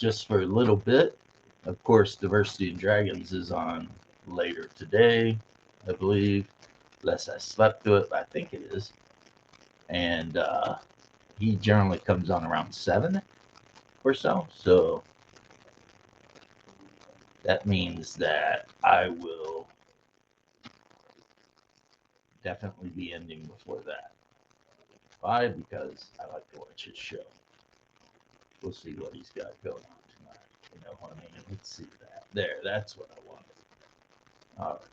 just for a little bit. Of course, Diversity and Dragons is on later today, I believe. Unless I slept through it, but I think it is. And he generally comes on around 7 or so. So that means that I will definitely be ending before that. Why? Because I like to watch his show. We'll see what he's got going on tonight. You know what I mean? Let's see that. There, that's what I wanted. All right.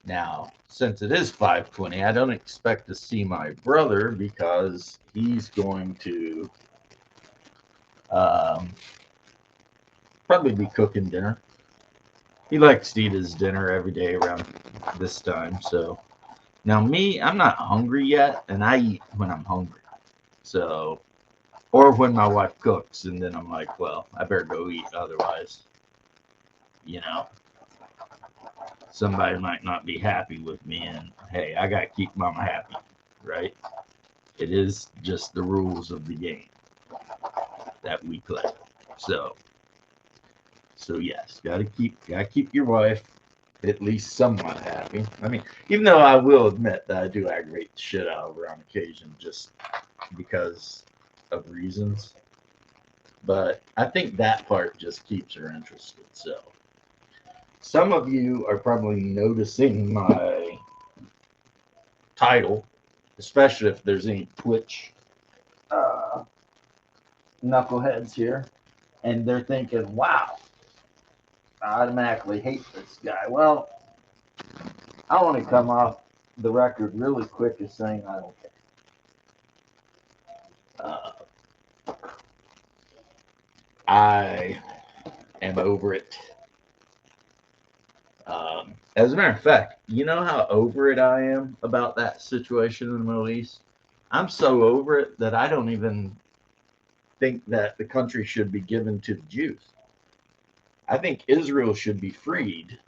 Now, since it is 5:20, I don't expect to see my brother because he's going to um, probably be cooking dinner. He likes to eat his dinner every day around this time. So now, me, I'm not hungry yet, and I eat when I'm hungry. So, or when my wife cooks, and then I'm like, well, I better go eat. Otherwise, you know, somebody might not be happy with me. And hey, I got to keep mama happy, right? It is just the rules of the game that we play. So, so yes, gotta keep your wife at least somewhat happy. I mean, even though I will admit that I do aggravate the shit out of her on occasion, just because of reasons. But I think that part just keeps her interested. So, some of you are probably noticing my title, especially if there's any Twitch uh, knuckleheads here, and they're thinking, wow, I automatically hate this guy. Well, I want to come off the record really quick as saying I don't care. Uh, I am over it. As a matter of fact, you know how over it I am about that situation in the Middle East? I'm so over it that I don't even think that the country should be given to the Jews. I think Israel should be freed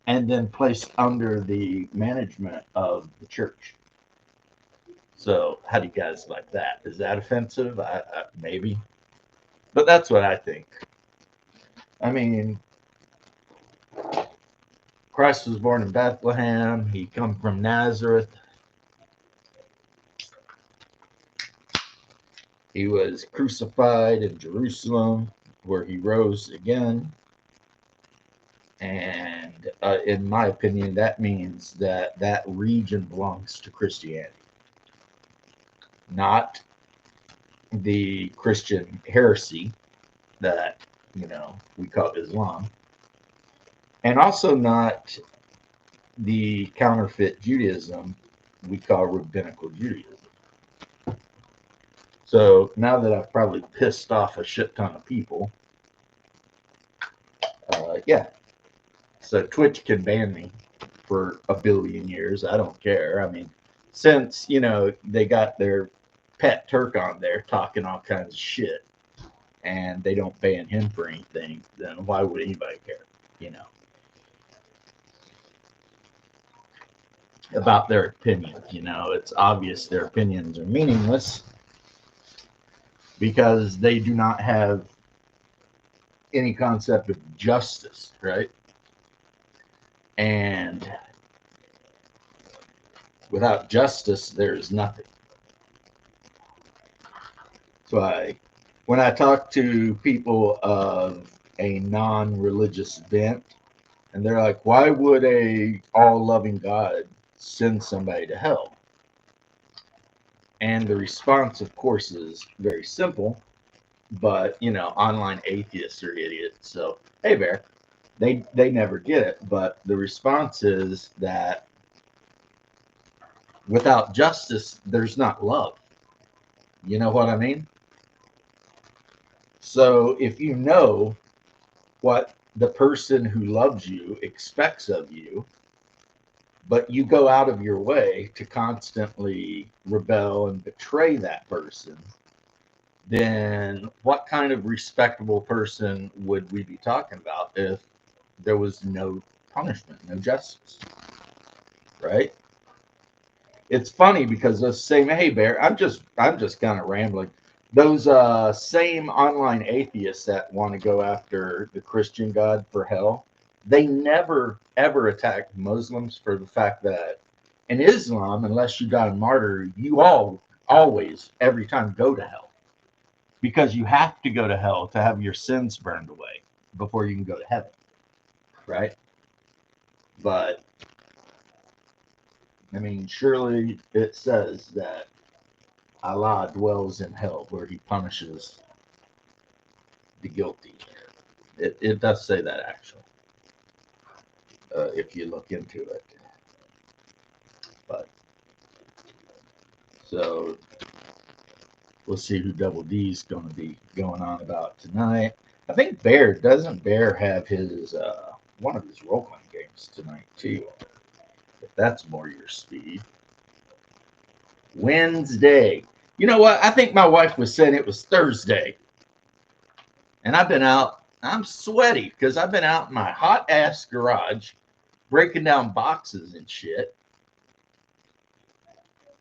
and then placed under the management of the church. So, how do you guys like that? Is that offensive? Maybe. But that's what I think. I mean, Christ was born in Bethlehem. He come from Nazareth. He was crucified in Jerusalem, where he rose again. And in my opinion, that means that that region belongs to Christianity, not the Christian heresy that we call Islam, and also not the counterfeit Judaism we call rabbinical Judaism. So now that I've probably pissed off a shit ton of people, yeah. So Twitch can ban me for a billion years. I don't care. I mean, since they got their pet Turk on there talking all kinds of shit, and they don't ban him for anything, then why would anybody care? About their opinions. It's obvious their opinions are meaningless because they do not have any concept of justice, right? And without justice, there is nothing. So when I talk to people of a non-religious bent, and they're like, why would a all-loving God send somebody to hell? And the response, of course, is very simple, but online atheists are idiots. So, hey, Bear, they never get it. But the response is that without justice, there's not love. You know what I mean? So if you know what the person who loves you expects of you, but you go out of your way to constantly rebel and betray that person, then what kind of respectable person would we be talking about if there was no punishment, no justice? Right? It's funny because those same, hey Bear, I'm just kind of rambling. Those same online atheists that want to go after the Christian God for hell, they never ever attack Muslims for the fact that in Islam, unless you got a martyr, you always every time go to hell because you have to go to hell to have your sins burned away before you can go to heaven, right? But I mean, surely it says that Allah dwells in hell where he punishes the guilty. It does say that actually, if you look into it. But so we'll see who Double D's going to be going on about tonight. I think doesn't Bear have his one of his role playing games tonight too? If that's more your speed. Wednesday. You know what? I think my wife was saying it was Thursday. And I've been out. I'm sweaty because I've been out in my hot ass garage breaking down boxes and shit.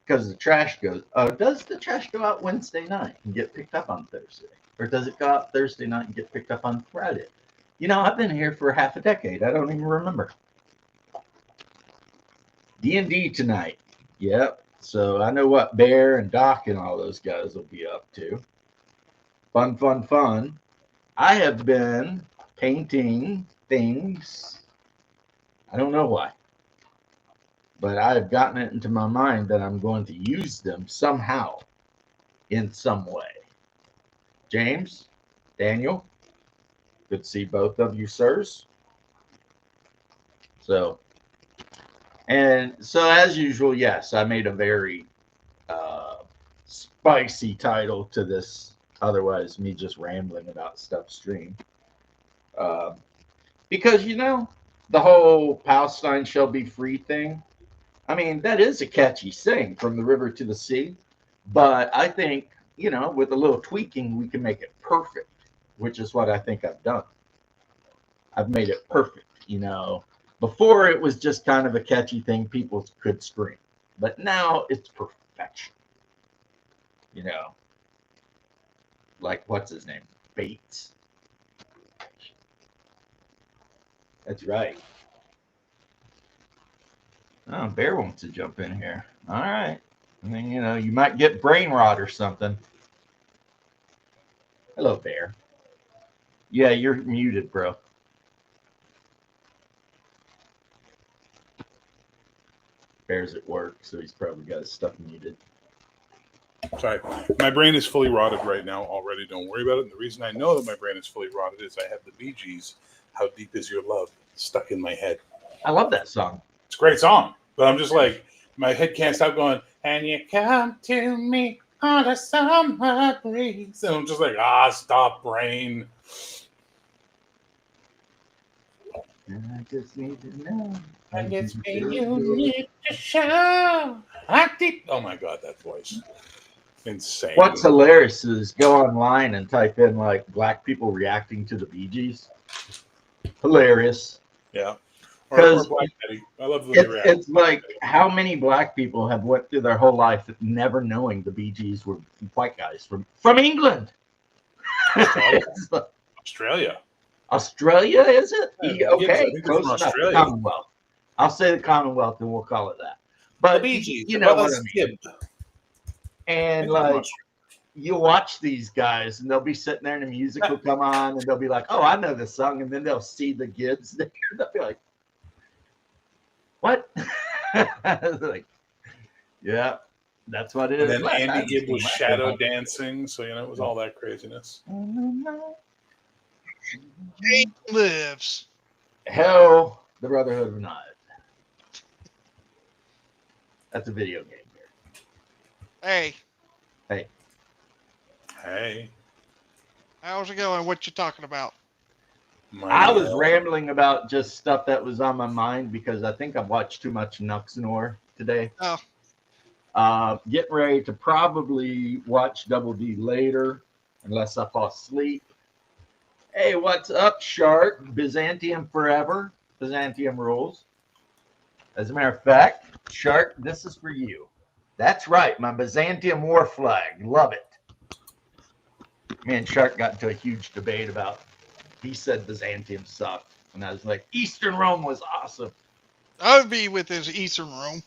Because the trash goes. Does the trash go out Wednesday night and get picked up on Thursday? Or does it go out Thursday night and get picked up on Friday? You know, I've been here for half a decade. I don't even remember. D&D tonight. Yep. So I know what Bear and Doc and all those guys will be up to. Fun, fun, fun. I have been painting things. I don't know why. But I have gotten it into my mind that I'm going to use them somehow in some way. James, Daniel, good to see both of you, sirs. So as usual, yes, I made a very spicy title to this, otherwise me just rambling about stuff stream. Because, you know, the whole Palestine shall be free thing, I mean, that is a catchy saying, from the river to the sea. But I think, you know, with a little tweaking, we can make it perfect, which is what I think I've done. I've made it perfect, you know. Before it was just kind of a catchy thing people could scream. But now it's perfection. You know. Like, what's his name? Bates. That's right. Oh, Bear wants to jump in here. All right. I mean, you know, you might get brain rot or something. Hello, Bear. Yeah, you're muted, bro. Bear's at work, so he's probably got his stuff muted. Sorry, my brain is fully rotted right now already. Don't worry about it. And the reason I know that my brain is fully rotted is I have the Bee Gees' "How Deep Is Your Love" stuck in my head. I love that song. It's a great song, but I'm just like, my head can't stop going, and you come to me on a summer breeze. And I'm just like, stop, brain. I just need to know. And it's me you need to show. Oh my God, that voice. Insane. What's hilarious is go online and type in like black people reacting to the Bee Gees. Hilarious. Yeah. Because Black Betty. I love the it's like how many black people have went through their whole life never knowing the Bee Gees were white guys from England. Australia. Australia, is it? Yeah, okay, close enough. Commonwealth. I'll say the Commonwealth, and we'll call it that. But the Bee Gees, you know what I mean. And like, you watch these guys, and they'll be sitting there, and the music will come on, and they'll be like, "Oh, I know this song," and then they'll see the Gibbs. They'll be like, "What?" Like, yeah, that's what it is. And then Andy Gibb was shadow dancing, so you know it was all that craziness. He lives. Hell, the Brotherhood of Knives. That's a video game here. Hey. How's it going? What you talking about? I was rambling about just stuff that was on my mind because I think I've watched too much Nuxnor today. Oh. Getting ready to probably watch Double D later, unless I fall asleep. Hey, what's up, Shark? Byzantium forever. Byzantium rules. As a matter of fact, Shark, this is for you. That's right, my Byzantium war flag. Love it. Me and Shark got into a huge debate about. He said Byzantium sucked, and I was like, Eastern Rome was awesome. I would be with his Eastern Rome.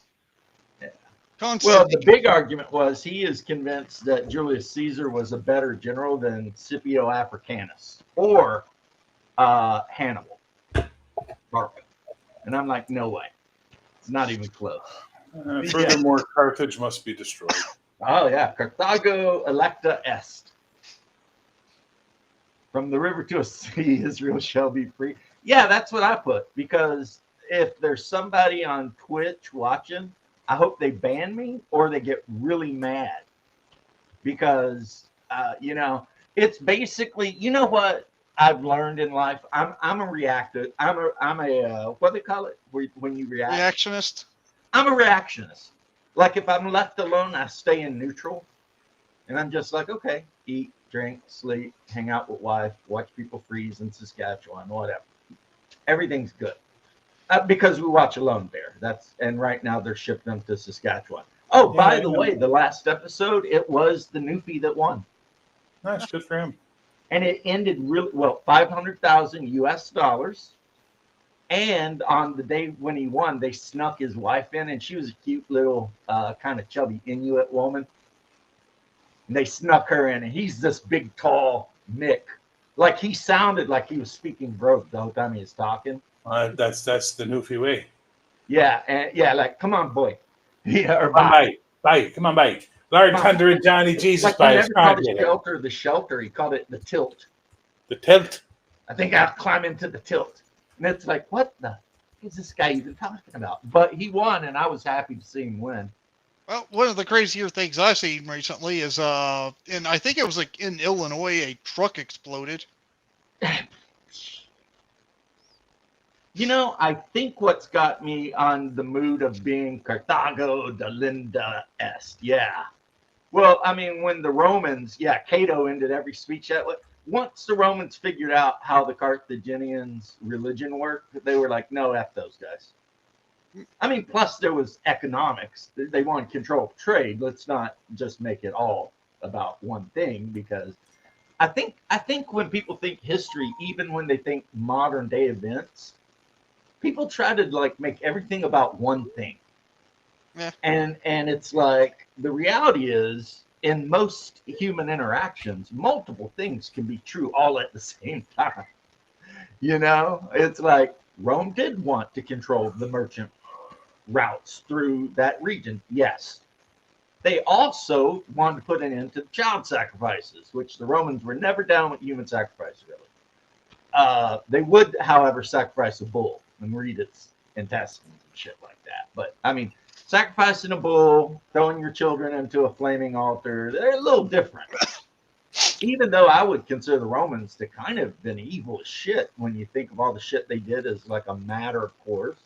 Yeah. Constantine. Well, the big argument was he is convinced that Julius Caesar was a better general than Scipio Africanus or Hannibal Barca. And I'm like, no way. It's not even close. Furthermore, Carthage must be destroyed. Oh, yeah. Carthago electa est. From the river to a sea, Israel shall be free. Yeah, that's what I put. Because if there's somebody on Twitch watching, I hope they ban me or they get really mad. Because, it's basically, you know what I've learned in life? I'm a reactor. I'm a what do they call it when you react? Reactionist. I'm a reactionist. Like if I'm left alone, I stay in neutral. And I'm just like, okay, eat, drink, sleep, hang out with wife, watch people freeze in Saskatchewan, whatever. Everything's good. Because we watch Alone Bear. And right now they're shipping them to Saskatchewan. Oh, by the way, the last episode, it was the Newfie that won. Nice, good for him. And it ended really well, $500,000 US. And on the day when he won, they snuck his wife in, and she was a cute little kind of chubby Inuit woman. And they snuck her in, and he's this big, tall Mick. Like he sounded like he was speaking broke the whole time he was talking. That's the Newfie way. Yeah, and yeah, like come on, boy. Yeah, or come on, bye. Come on, bye. Lord Thunder and Johnny Jesus, like by he his never called the shelter. He called it the tilt. The tilt. I think I'll climb into the tilt. And it's like, what the is this guy even talking about? But he won, and I was happy to see him win. Well, one of the crazier things I've seen recently is, and I think it was like in Illinois, a truck exploded. I think what's got me on the mood of being Carthago delinda est. Yeah. Well, I mean, when the Romans, Cato ended every speech that way. Once the Romans figured out how the Carthaginians' religion worked, they were like, no, F those guys. I mean, plus there was economics. They wanted control of trade. Let's not just make it all about one thing, because I think when people think history, even when they think modern day events, people try to make everything about one thing. Yeah. And it's like the reality is in most human interactions, multiple things can be true all at the same time. It's like Rome did want to control the merchant routes through that region. Yes. They also wanted to put an end to child sacrifices, which the Romans were never down with human sacrifice, really. They would, however, sacrifice a bull and read its intestines and shit like that. But, I mean, sacrificing a bull, throwing your children into a flaming altar, they're a little different. Even though I would consider the Romans to kind of been evil as shit when you think of all the shit they did as like a matter of course,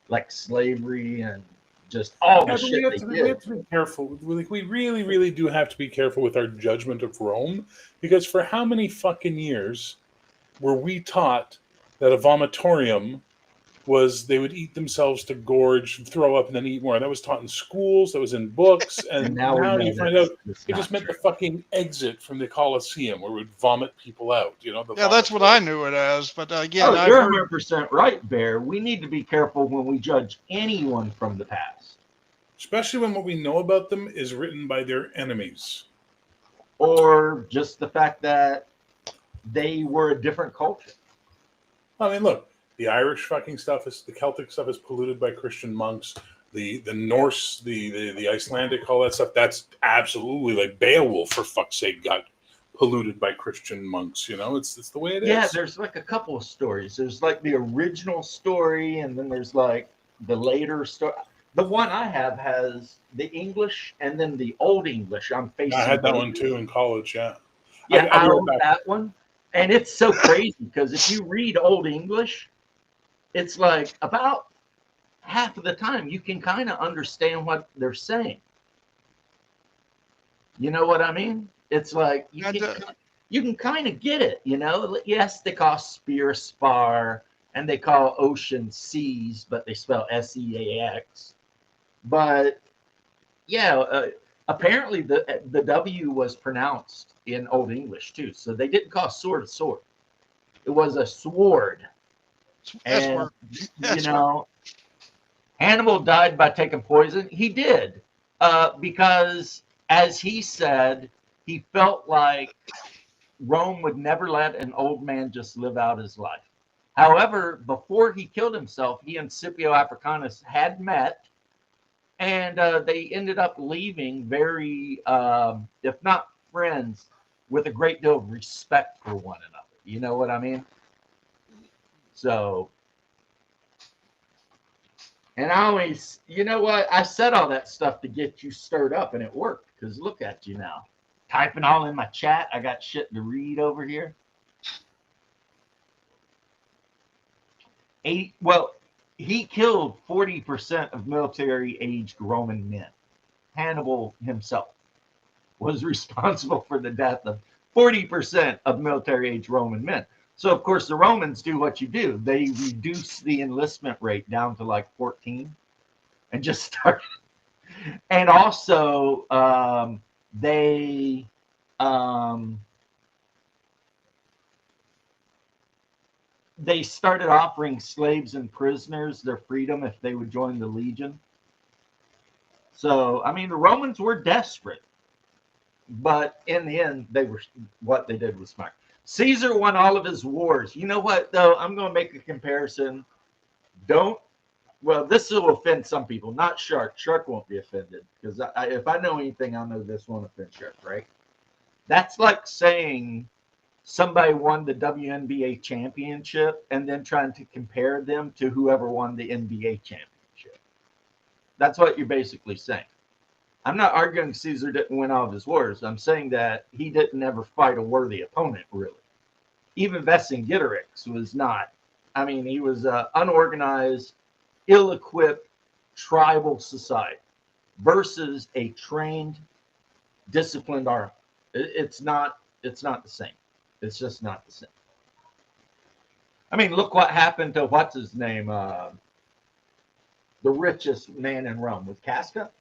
like slavery and just all the shit they did. We have to be careful. We really, really do have to be careful with our judgment of Rome, because for how many fucking years were we taught that a vomitorium was they would eat themselves to gorge, throw up, and then eat more? That was taught in schools, that was in books, and now you find out it just meant the fucking exit from the Colosseum where it would vomit people out. That's what I knew it as. But again, you're 100% right, Bear. We need to be careful when we judge anyone from the past. Especially when what we know about them is written by their enemies. Or just the fact that they were a different culture. I mean, look, the Irish fucking stuff the Celtic stuff is polluted by Christian monks. The Norse, the Icelandic, all that stuff, that's absolutely like Beowulf, for fuck's sake, got polluted by Christian monks. It's the way it is. Yeah, there's like a couple of stories. There's like the original story, and then there's like the later story. The one I have has the English and then the Old English. I'm facing. I had that one too in college. Yeah. Yeah, I own that one, and it's so crazy because if you read Old English, it's like about half of the time you can kind of understand what they're saying. You know what I mean? It's like you can kind of get it. Yes, they call spear spar and they call ocean seas, but they spell SEAX. But yeah, apparently the W was pronounced in Old English too. So they didn't call sword a sword. It was a sword. That's And, where. you That's know, Hannibal died by taking poison. He did. Because, as he said, he felt like Rome would never let an old man just live out his life. However, before he killed himself, he and Scipio Africanus had met, and they ended up leaving very, if not friends, with a great deal of respect for one another. You know what I mean? So, and I always, you know what? I said all that stuff to get you stirred up, and it worked. Because look at you now, typing all in my chat. I got shit to read over here. Well, he killed 40% of military-aged Roman men. Hannibal himself was responsible for the death of 40% of military-aged Roman men. So, of course, the Romans do what you do. They reduce the enlistment rate down to like 14 and just start. And also, they started offering slaves and prisoners their freedom if they would join the legion. So, I mean, the Romans were desperate, but in the end, what they did was smart. Caesar won all of his wars. You know what, though? I'm going to make a comparison. Well, this will offend some people, not Shark. Shark won't be offended, because if I know anything, I know this won't offend Shark, right? That's like saying somebody won the WNBA championship and then trying to compare them to whoever won the NBA championship. That's what you're basically saying. I'm not arguing Caesar didn't win all of his wars. I'm saying that he didn't ever fight a worthy opponent, really. Even Vercingetorix was not. I mean, he was an unorganized, ill-equipped tribal society versus a trained, disciplined army. It's not the same. It's just not the same. I mean, look what happened to what's his name, the richest man in Rome, with Casca.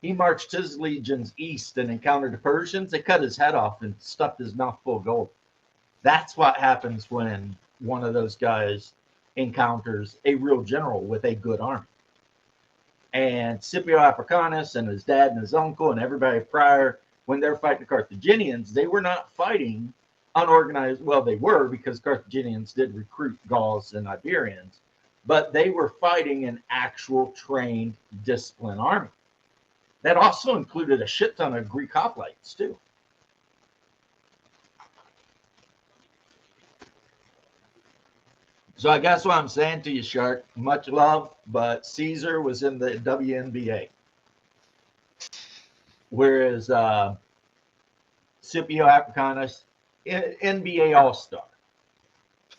He marched his legions east and encountered the Persians. They cut his head off and stuffed his mouth full of gold. That's what happens when one of those guys encounters a real general with a good army. And Scipio Africanus and his dad and his uncle and everybody prior, when they're fighting the Carthaginians, they were not fighting unorganized. Well, they were, because Carthaginians did recruit Gauls and Iberians, but they were fighting an actual trained, disciplined army. That also included a shit ton of Greek hoplites, too. So I guess what I'm saying to you, Shark, much love, but Caesar was in the WNBA. Whereas Scipio Africanus, NBA All-Star.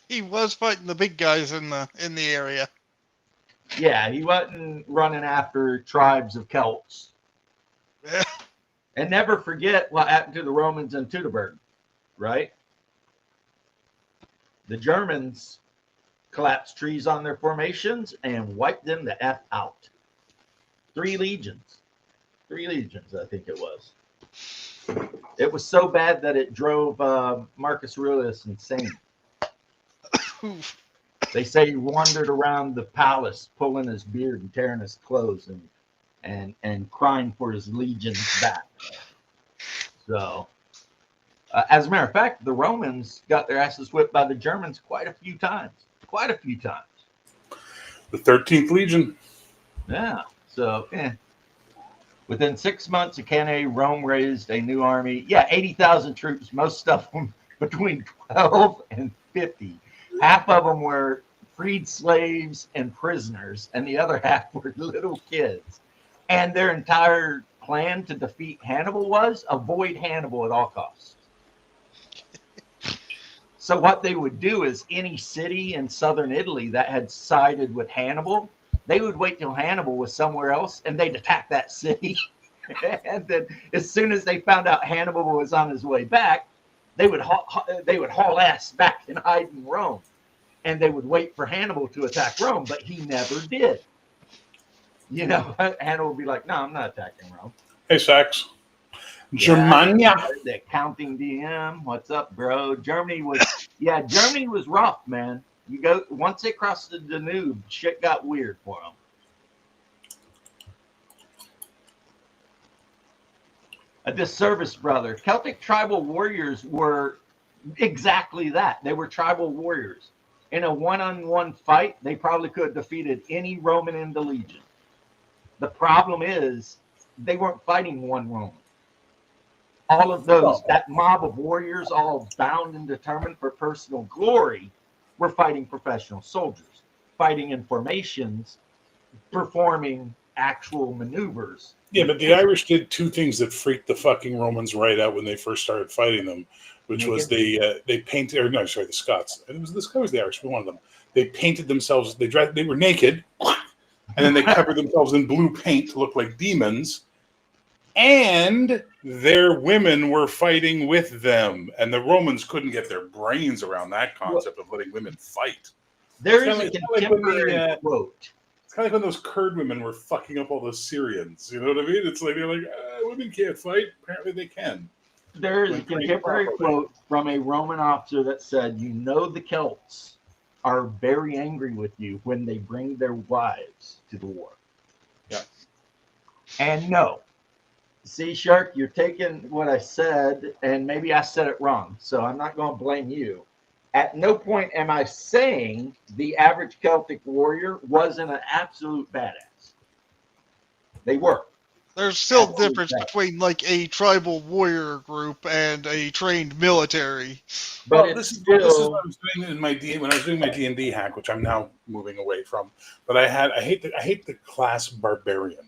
He was fighting the big guys in the area. Yeah, he wasn't running after tribes of Celts. And never forget what happened to the Romans in Teutoburg, right? The Germans collapsed trees on their formations and wiped them the F out. 3 legions. 3 legions, I think it was. It was so bad that it drove Marcus Aurelius insane. They say he wandered around the palace, pulling his beard and tearing his clothes and crying for his legions back. So, as a matter of fact, the Romans got their asses whipped by the Germans quite a few times. Quite a few times. The 13th Legion. Yeah. So, within 6 months of Cannae, Rome raised a new army. Yeah, 80,000 troops, most of them between 12 and 50. Half of them were freed slaves and prisoners, and the other half were little kids. And their entire plan to defeat Hannibal was avoid Hannibal at all costs. So what they would do is any city in southern Italy that had sided with Hannibal, they would wait till Hannibal was somewhere else and they'd attack that city. And then as soon as they found out Hannibal was on his way back, they would haul ass back and hide in Rome. And they would wait for Hannibal to attack Rome, but he never did. You know, Hannibal would be like, no, I'm not attacking Rome. Hey, Sax. Germania. The accounting DM. What's up, bro? Germany was rough, man. You go once they crossed the Danube, shit got weird for them. A disservice, brother. Celtic tribal warriors were exactly that. They were tribal warriors. In a one-on-one fight, they probably could have defeated any Roman in the legion. The problem is they weren't fighting one Roman. All of those, that mob of warriors, all bound and determined for personal glory, were fighting professional soldiers, fighting in formations, performing actual maneuvers. Yeah, but the Irish did two things that freaked the fucking Romans right out when they first started fighting them, which was they painted, or no, sorry, the Scots. It was the Irish, one of them. They painted themselves, they were naked, and then they covered themselves in blue paint to look like demons, and their women were fighting with them, and the Romans couldn't get their brains around that concept of letting women fight. There is a contemporary quote. It's kind of like when those Kurd women were fucking up all the Syrians. You know what I mean? It's like they're like, women can't fight. Apparently they can. There is a contemporary quote from a Roman officer that said, "You know the Celts are very angry with you when they bring their wives to the war." Yeah. And no. See, Shark, you're taking what I said, and maybe I said it wrong, so I'm not going to blame you. At no point am I saying the average Celtic warrior wasn't an absolute badass. They were. There's still a difference between like a tribal warrior group and a trained military. But this is what I was doing in my when I was doing my D&D hack, which I'm now moving away from. But I hate the class barbarian.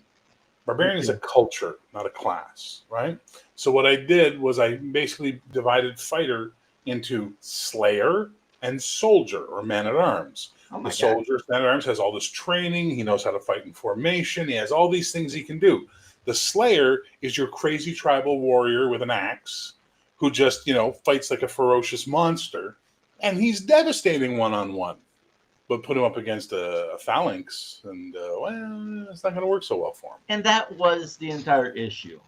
Barbarian is a culture, not a class, right? So what I did was I basically divided fighter into slayer and soldier, or man-at-arms. The soldier, man-at-arms, has all this training. He knows how to fight in formation. He has all these things he can do. The slayer is your crazy tribal warrior with an axe who just, fights like a ferocious monster. And he's devastating one-on-one. But put him up against a phalanx, and it's not going to work so well for him. And that was the entire issue.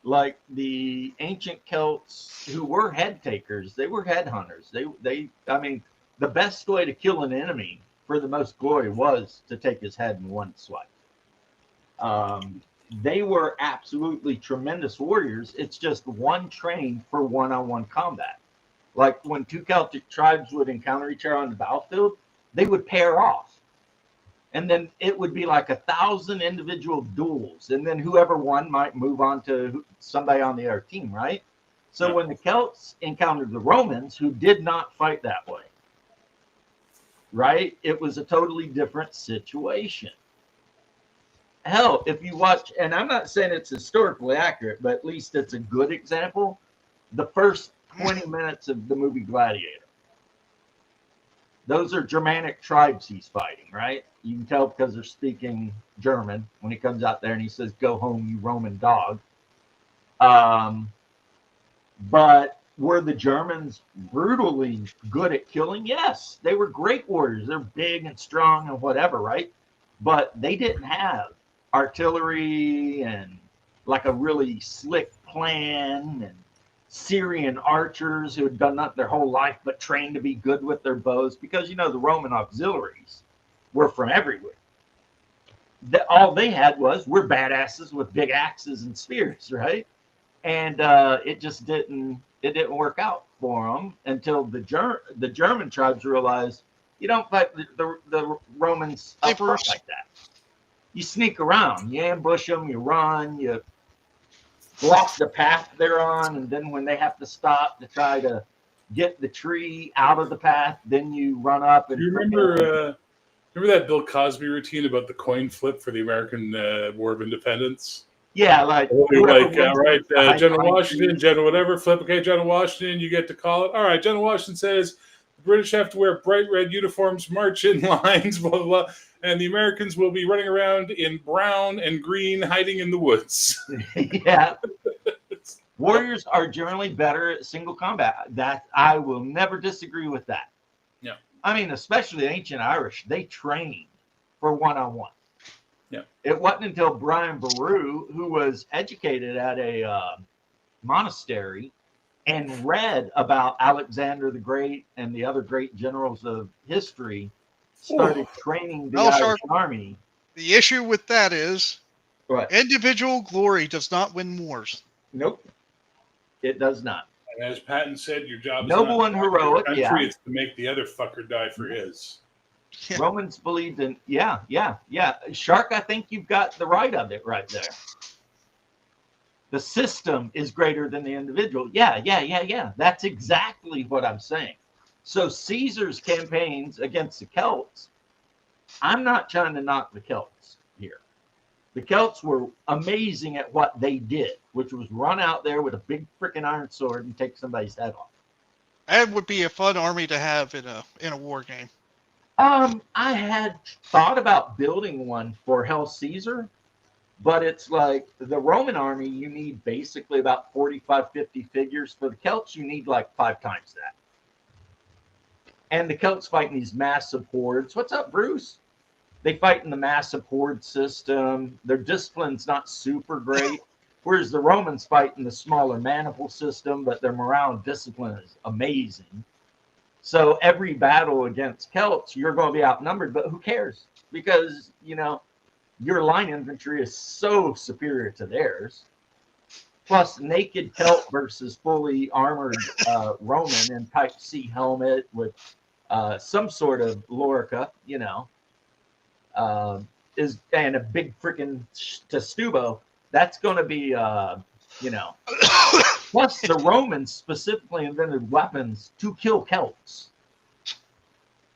Like the ancient Celts, who were head takers, they were headhunters. The best way to kill an enemy for the most glory was to take his head in one swipe. They were absolutely tremendous warriors. It's just one trained for one-on-one combat. Like when two Celtic tribes would encounter each other on the battlefield, they would pair off, and then it would be like 1,000 individual duels, and then whoever won might move on to somebody on the other team, right? So when the Celts encountered the Romans, who did not fight that way, right? It was a totally different situation. Hell, if you watch, and I'm not saying it's historically accurate, but at least it's a good example, the first 20 minutes of the movie Gladiator. Those are Germanic tribes he's fighting, right? You can tell because they're speaking German when he comes out there and he says, "Go home, you Roman dog." But were the Germans brutally good at killing? Yes, they were great warriors. They're big and strong and whatever, right? But they didn't have artillery and like a really slick plan, and Syrian archers who had done that their whole life but trained to be good with their bows, because the Roman auxiliaries were from everywhere. All they had we're badasses with big axes and spears, right? And it just didn't work out for them until the German tribes realized you don't fight the Romans up front like that. You sneak around, you ambush them, you run, you block the path they're on, and then when they have to stop to try to get the tree out of the path, then you run up. And you remember that Bill Cosby routine about the coin flip for the American War of Independence? Yeah, all right, General Washington, General whatever, flip. Okay, General Washington, you get to call it. All right, General Washington says the British have to wear bright red uniforms, march in lines, blah, blah, blah. And the Americans will be running around in brown and green, hiding in the woods. Yeah. Warriors are generally better at single combat. That I will never disagree with that. Yeah. I mean, especially the ancient Irish, they trained for one-on-one. Yeah. It wasn't until Brian Boru, who was educated at a monastery and read about Alexander the Great and the other great generals of history, started training the Well, Irish Sharp, army. the issue with that is But individual glory does not win wars. nope, it does not. And as Patton said, your job is Noble not and to die for your heroic, country, yeah. it's to make the other fucker die for his. Yeah. Romans believed in, yeah. Shark, I think you've got the right of it right there. The system is greater than the individual. Yeah. That's exactly what I'm saying. So Caesar's campaigns against the Celts, I'm not trying to knock the Celts here. The Celts were amazing at what they did, which was run out there with a big freaking iron sword and take somebody's head off. That would be a fun army to have in a war game. I had thought about building one for Hell Caesar, but it's like the Roman army, you need basically about 45, 50 figures. For the Celts, you need like 5 times that. And the Celts fight in these massive hordes. What's up, Bruce? They fight in the massive horde system. Their discipline's not super great. Whereas the Romans fight in the smaller maniple system, but their morale and discipline is amazing. So every battle against Celts, you're going to be outnumbered, but who cares? Because, your line infantry is so superior to theirs. Plus, naked Celt versus fully armored Roman in Type C helmet with some sort of lorica, and a big freaking testudo. That's going to be, Plus, the Romans specifically invented weapons to kill Celts.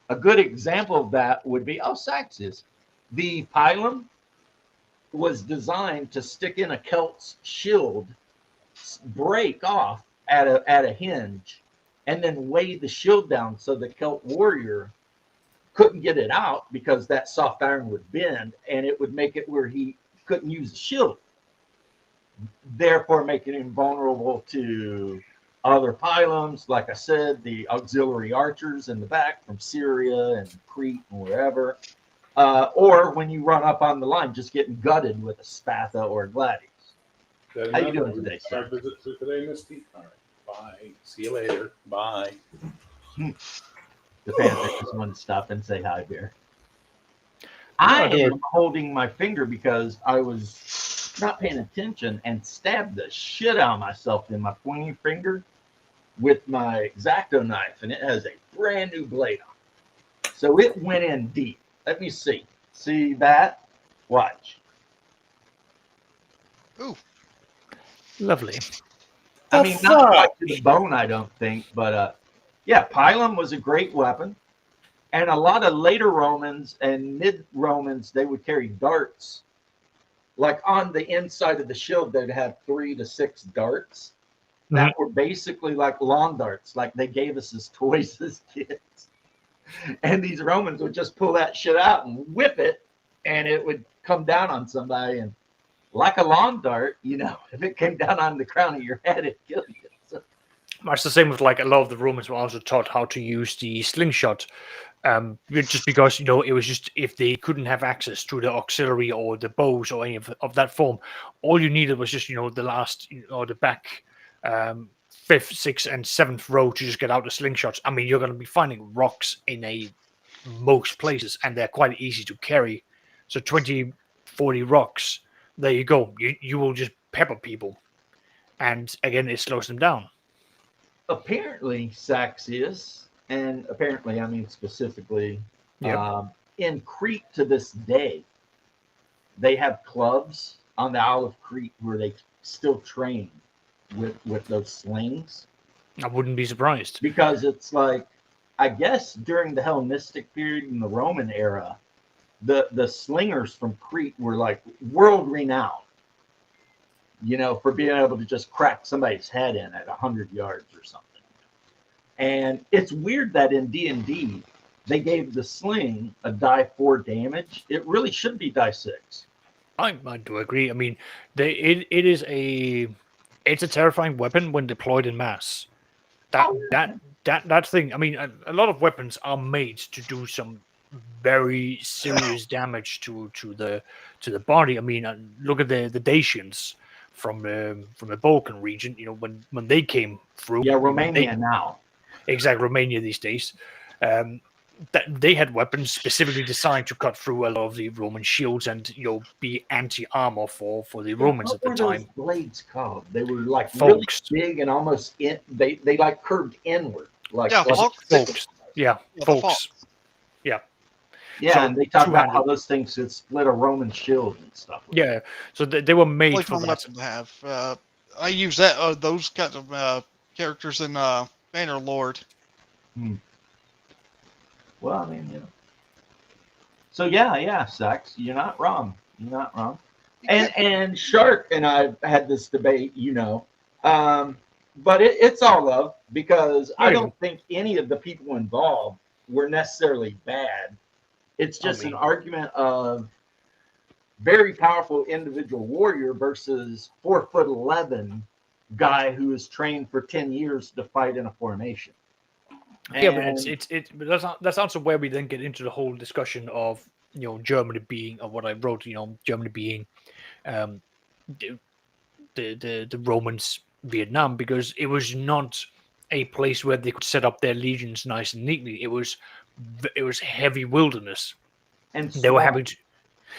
A good example of that would be Saxus. The pilum was designed to stick in a Celt's shield, break off at a hinge, and then weigh the shield down so the Celt warrior couldn't get it out because that soft iron would bend, and it would make it where he couldn't use the shield, therefore making him vulnerable to other pilums. Like I said, the auxiliary archers in the back from Syria and Crete and wherever, or when you run up on the line, just getting gutted with a spatha or a gladius. How you doing today, sir? Our visit for today, Misty. All right, bye. See you later. Bye. The Panther just wanted to stop and say hi, Bear. I am holding my finger because I was not paying attention and stabbed the shit out of myself in my pointy finger with my X-Acto knife, and it has a brand new blade on it. So it went in deep. Let me see. See that? Watch. Ooh. Lovely. I mean, not quite to the bone, I don't think, but yeah, pilum was a great weapon. And a lot of later Romans and mid-Romans, they would carry darts. Like on the inside of the shield, they'd have 3 to 6 darts that were basically like lawn darts, like they gave us as toys as kids. And these Romans would just pull that shit out and whip it, and it would come down on somebody. And like a lawn dart, if it came down on the crown of your head, it'd kill you. So, It's the same with like a lot of the Romans were also taught how to use the slingshot. Just because it was just if they couldn't have access to the auxiliary or the bows or any of that form, all you needed was just the last or the back 5th, 6th, and 7th row to just get out the slingshots. I mean, you're going to be finding rocks in most places, and they're quite easy to carry. So 20, 40 rocks, there you go. You will just pepper people, and again, it slows them down. apparently, Saxius. And apparently, I mean specifically, in Crete to this day, they have clubs on the Isle of Crete where they still train with those slings. I wouldn't be surprised. Because it's like, I guess during the Hellenistic period in the Roman era, the slingers from Crete were like world renowned, for being able to just crack somebody's head in at 100 yards or something. And it's weird that in D&D, they gave the sling a die 4 damage. It really should be die 6. I do agree. I mean, it's a terrifying weapon when deployed in mass. That thing. I mean, a lot of weapons are made to do some very serious damage to the body. I mean, look at the Dacians, from the Balkan region. When they came through. Yeah, Romania now. Exactly, Romania these days. That they had weapons specifically designed to cut through a lot of the Roman shields and be anti-armor for the Romans at the What were those time. blades called? They were like Folks. really big and almost they like curved inward. Like Folks. Yeah, folks. Yeah. Yeah, So, and they talk about how two-handed. those things could split a Roman shield and stuff. Yeah, so they were made Really for fun that. weapon to have. I use those kinds of characters in Bannerlord. Well, I mean, So yeah, Sax, you're not wrong. You're not wrong. And Shark and I had this debate, but it's all love because I don't think any of the people involved were necessarily bad. It's just an argument of very powerful individual warrior versus 4'11" guy who is trained for 10 years to fight in a formation. Yeah, but that's also where we then get into the whole discussion of Germany being, or what I wrote, Germany being the Romans Vietnam, because it was not a place where they could set up their legions nice and neatly. It was heavy wilderness, and they were having to.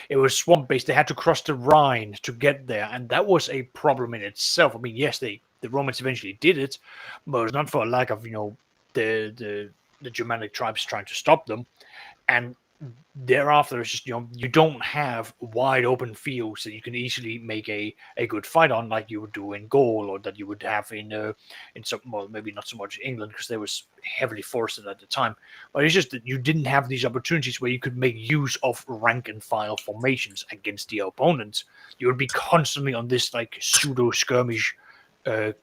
It was swamp based. They had to cross the Rhine to get there, and that was a problem in itself. I mean, yes, the Romans eventually did it, but it was not for a lack of the Germanic tribes trying to stop them. And thereafter, it's just you don't have wide open fields that you can easily make a good fight on, like you would do in Gaul, or that you would have in some, well, maybe not so much England because they was heavily forested at the time. But it's just that you didn't have these opportunities where you could make use of rank and file formations against the opponents. You would be constantly on this like pseudo skirmish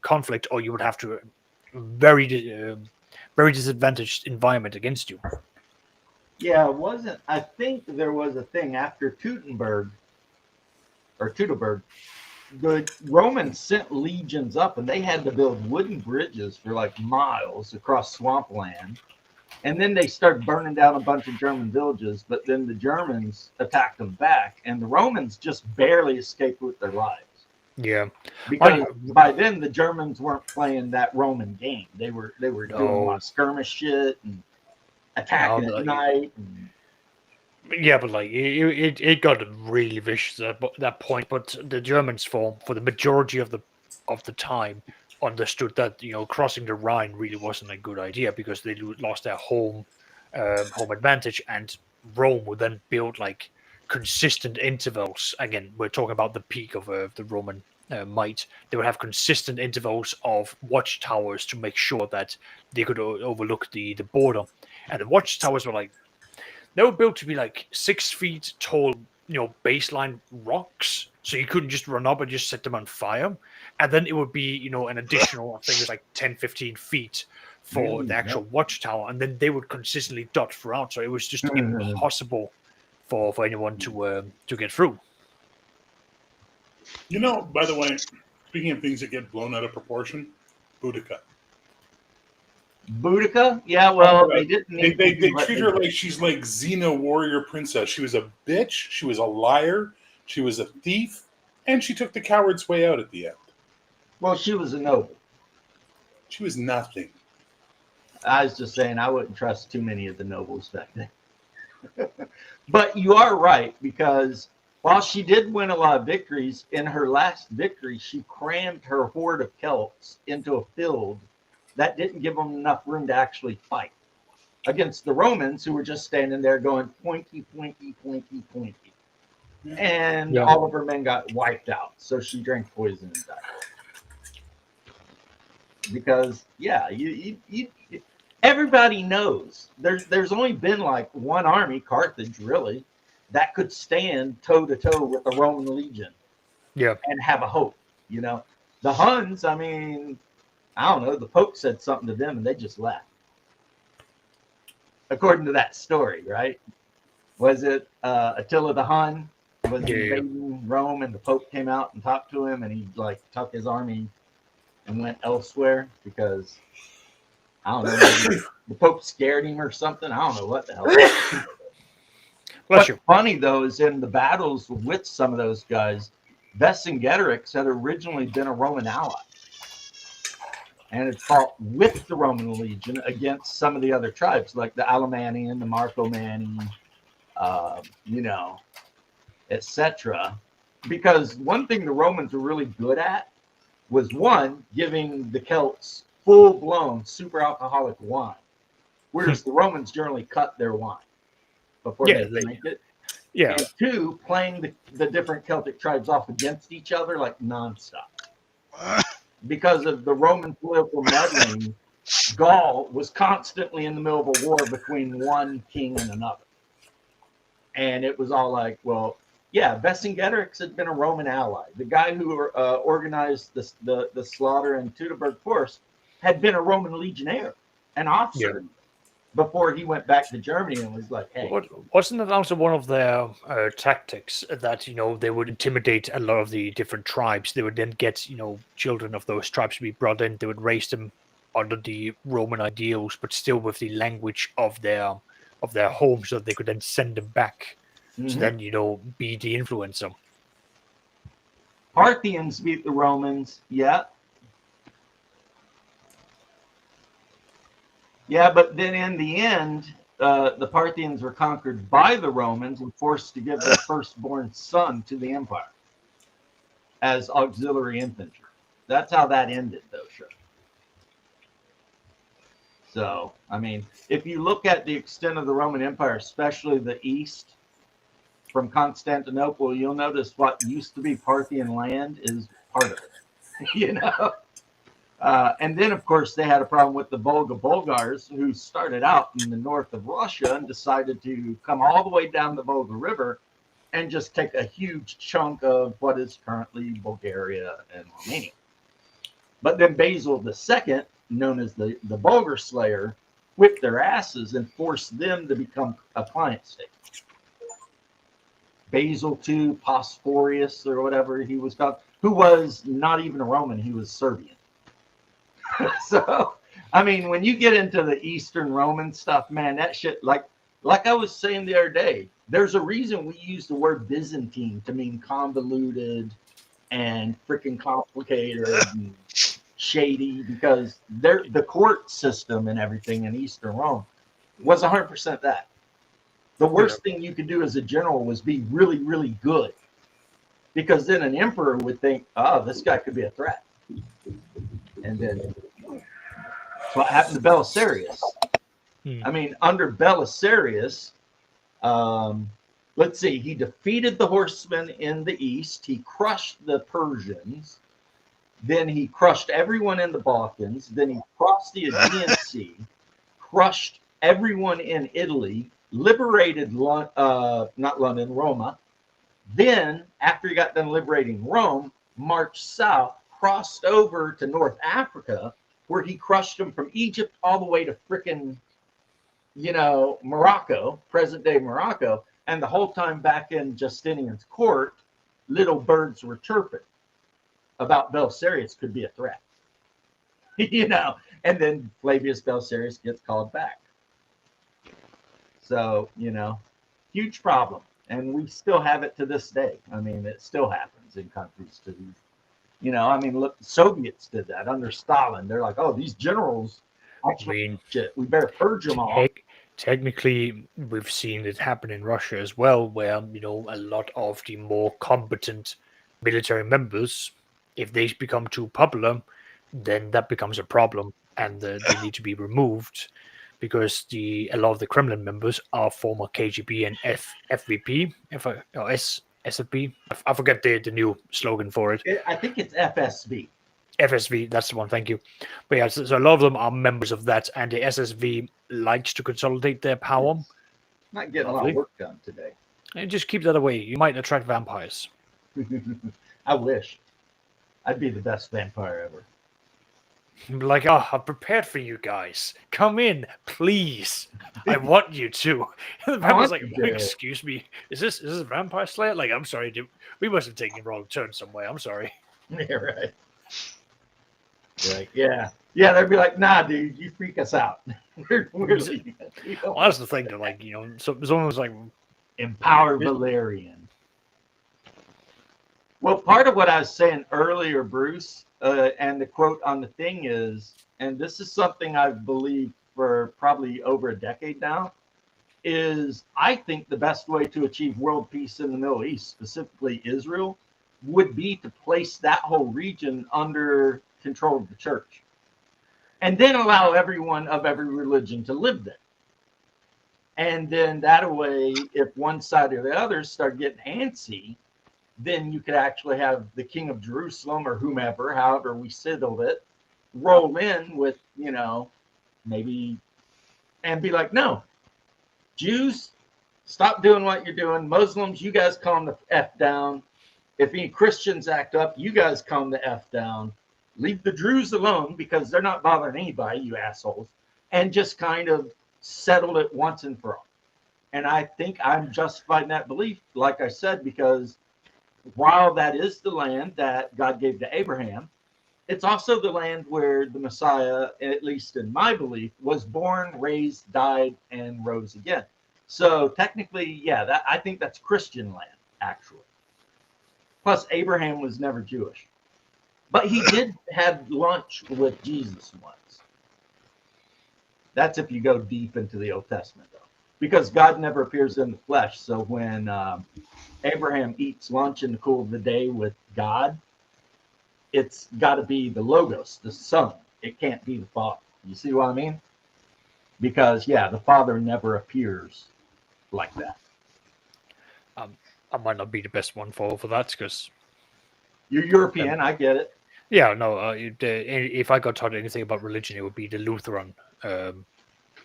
conflict, or you would have to very disadvantaged environment against you. Yeah, it wasn't. I think there was a thing after Teutoburg, the Romans sent legions up, and they had to build wooden bridges for like miles across swampland. And then they started burning down a bunch of German villages, but then the Germans attacked them back, and the Romans just barely escaped with their lives. Yeah, because by then the Germans weren't playing that Roman game. They were doing a lot of skirmish shit and attacking at night. Yeah, but like it got really vicious at that point. But the Germans, for the majority of the time, understood that crossing the Rhine really wasn't a good idea because they lost their home advantage, and Rome would then build like consistent intervals. Again, we're talking about the peak of the Roman might. They would have consistent intervals of watchtowers to make sure that they could overlook the border. And the watchtowers were they were built to be like 6 feet tall, baseline rocks. So you couldn't just run up and just set them on fire. And then it would be, an additional, I think it was like 10, 15 feet for the actual watchtower. And then they would consistently dot throughout. So it was just impossible for anyone to get through. By the way, speaking of things that get blown out of proportion, Boudica. Boudica? Yeah, well, they didn't. They treat her like she's like Xena warrior princess. She was a bitch. She was a liar. She was a thief, and she took the coward's way out at the end. Well, she was a noble. She was nothing. I was just saying I wouldn't trust too many of the nobles back then. But you are right, because while she did win a lot of victories, in her last victory, she crammed her horde of Celts into a field that didn't give them enough room to actually fight against the Romans, who were just standing there going pointy, pointy, pointy, pointy. And all of her men got wiped out. So she drank poison and died. Because, everybody knows there's only been like one army, Carthage, really, that could stand toe-to-toe with the Roman legion and have a hope. The Huns, I mean, I don't know, the Pope said something to them and they just left. According to that story, right? Was it Attila the Hun was invading Rome and the Pope came out and talked to him and he took his army and went elsewhere because, I don't know, the Pope scared him or something. I don't know what the hell. What's funny, though, is in the battles with some of those guys, Vercingetorix had originally been a Roman ally and had fought with the Roman legion against some of the other tribes, like the Alemannian, the Marcomanni, etc. Because one thing the Romans were really good at was, one, giving the Celts full-blown super alcoholic wine, whereas the Romans generally cut their wine before they drink it. Yeah. And two, playing the different Celtic tribes off against each other like nonstop. Because of the Roman political meddling, Gaul was constantly in the middle of a war between one king and another. And it was all like, well, yeah, Vercingetorix had been a Roman ally. The guy who organized the slaughter in Teutoburg Forest had been a Roman legionnaire, an officer, before he went back to Germany and was like, hey. Wasn't it also one of their tactics that, they would intimidate a lot of the different tribes? They would then get, children of those tribes to be brought in. They would raise them under the Roman ideals, but still with the language of their home, so they could then send them back to then, be the influencer. Parthians beat the Romans, yeah. Yeah, but then in the end, the Parthians were conquered by the Romans and forced to give their firstborn son to the empire as auxiliary infantry. That's how that ended, though, sure. So, I mean, if you look at the extent of the Roman Empire, especially the east from Constantinople, you'll notice what used to be Parthian land is part of it, And then, of course, they had a problem with the Volga Bulgars, who started out in the north of Russia and decided to come all the way down the Volga River and just take a huge chunk of what is currently Bulgaria and Romania. But then Basil II, known as the Bulgar Slayer, whipped their asses and forced them to become a client state. Basil II, Bosphorus, or whatever he was called, who was not even a Roman, he was Serbian. So, I mean, when you get into the Eastern Roman stuff, man, that shit, like I was saying the other day, there's a reason we use the word Byzantine to mean convoluted and freaking complicated and shady, because the court system and everything in Eastern Rome was 100% that. The worst thing you could do as a general was be really, really good, because then an emperor would think, oh, this guy could be a threat. And then what happened to Belisarius? I mean, under Belisarius, let's see, he defeated the horsemen in the east. He crushed the Persians. Then he crushed everyone in the Balkans. Then he crossed the Aegean Sea, crushed everyone in Italy, liberated not London, Roma. Then, after he got done liberating Rome, marched south, crossed over to North Africa, where he crushed them from Egypt all the way to frickin', Morocco, present-day Morocco. And the whole time back in Justinian's court, little birds were chirping about Belisarius could be a threat. And then Flavius Belisarius gets called back. So, huge problem. And we still have it to this day. I mean, it still happens in countries to these. Look, the Soviets did that under Stalin. They're like, oh, these generals, shit, we better purge them all. Technically, we've seen it happen in Russia as well, where, a lot of the more competent military members, if they become too popular, then that becomes a problem, and they need to be removed, because a lot of the Kremlin members are former KGB and FVP, SFP. I forget the new slogan for it. I think it's FSV. FSV, that's the one, thank you. But yeah, so a lot of them are members of that, and the SSV likes to consolidate their power. Not getting a lot of work done today. And just keep that away. You might attract vampires. I wish. I'd be the best vampire ever. Like, oh, I'm prepared for you guys. Come in, please. I want you to. And the vampire's like, excuse me, is this a vampire slayer? Like, I'm sorry, dude. We must have taken a wrong turn somewhere. I'm sorry. Yeah, right. Right. Yeah. Yeah, they'd be like, nah, dude, you freak us out. We're leaving. Well, that's the thing, so someone was like, Empower Valerian. Well, part of what I was saying earlier, Bruce, and the quote on the thing is, and this is something I've believed for probably over a decade now, is I think the best way to achieve world peace in the Middle East, specifically Israel, would be to place that whole region under control of the church. And then allow everyone of every religion to live there. And then that way, if one side or the other start getting antsy, then you could actually have the king of Jerusalem or whomever, however we settled it, roll in with, maybe, and be like, no, Jews, stop doing what you're doing. Muslims, you guys calm the F down. If any Christians act up, you guys calm the F down. Leave the Druze alone because they're not bothering anybody, you assholes. And just kind of settle it once and for all. And I think I'm justified in that belief, like I said, because while that is the land that God gave to Abraham, it's also the land where the Messiah, at least in my belief, was born, raised, died, and rose again. So technically, yeah, I think that's Christian land, actually. Plus, Abraham was never Jewish. But he did have lunch with Jesus once. That's if you go deep into the Old Testament, though. Because God never appears in the flesh. So when Abraham eats lunch in the cool of the day with God, it's got to be the Logos, the Son. It can't be the Father. You see what I mean? Because, yeah, the Father never appears like that. I might not be the best one for that because You're European, I get it. yeah, no. If I got taught anything about religion, it would be the Lutheran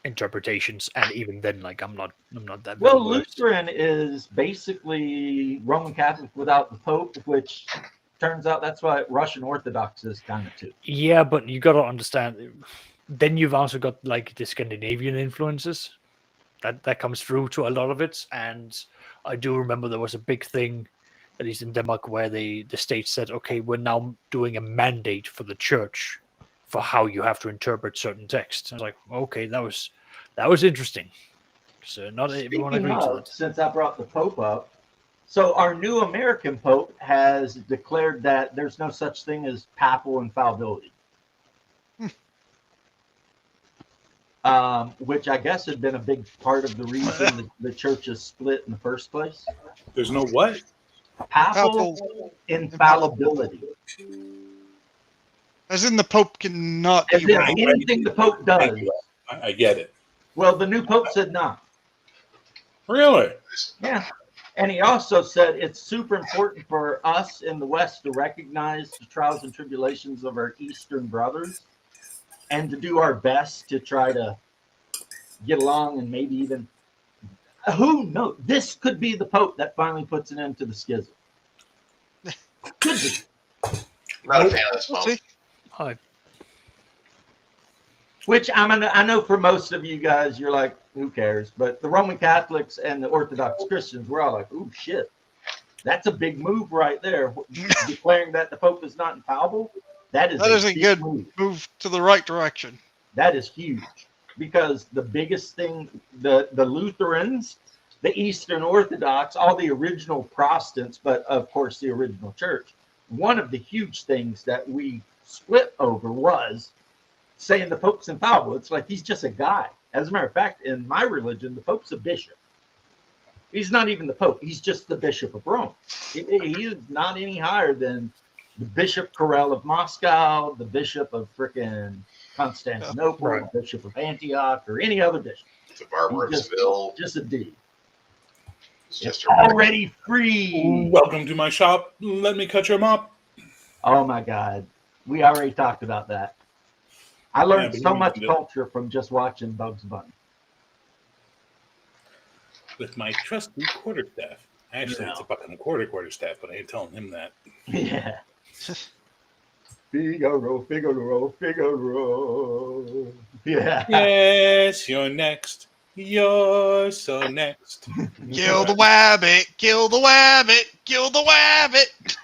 interpretations, and even then, like I'm not that. Well, well-versed. Lutheran is basically Roman Catholic without the Pope, which turns out that's what Russian Orthodox is kind of too. Yeah, but you got to understand. Then you've also got like the Scandinavian influences that comes through to a lot of it, and I do remember there was a big thing, at least in Denmark, where the state said, okay, we're now doing a mandate for the church for how you have to interpret certain texts. I was like, okay, that was interesting. So not everyone Speaking agreed to of, that. since I brought the Pope up, so our new American Pope has declared that there's no such thing as papal infallibility. Which I guess had been a big part of the reason the church is split in the first place. There's no what? Papal infallibility. As in the Pope cannot As be in wrong. anything the Pope does. Thank you. I get it. Well, the new Pope said no. Really? Yeah. And he also said it's super important for us in the West to recognize the trials and tribulations of our Eastern brothers and to do our best to try to get along and maybe even, who knows? This could be the Pope that finally puts an end to the schism. Could be. Not a fan of this We'll Pope. see. Which I know for most of you guys, you're like, who cares? But the Roman Catholics and the Orthodox Christians, we're all like, ooh, shit. That's a big move right there. Declaring that the Pope is not infallible, that is a big good move. move to the right direction. That is huge. Because the biggest thing, the Lutherans, the Eastern Orthodox, all the original Protestants, but of course the original church, one of the huge things that we split over was saying the Pope's infallible. It's like he's just a guy. As a matter of fact, in my religion, the Pope's a bishop. He's not even the Pope. He's just the Bishop of Rome. He is not any higher than the Bishop Kirill of Moscow, the Bishop of frickin' Constantinople, Right. the Bishop of Antioch, or any other bishop. It's a barber of He's just- Seville. Just a dude. It's just a Already free. Welcome to my shop. Let me cut your mop. Oh my God. We already talked about that. I learned but so you much mentioned it. culture from just watching Bugs Bunny. With my trusty quarterstaff. Actually, Yeah. it's a buck and a quarterstaff, but I ain't telling him that. Yeah. Figaro, Figaro, Figaro. Yeah. Yes, you're next. You're so next. Kill the wabbit, kill the wabbit, kill the wabbit.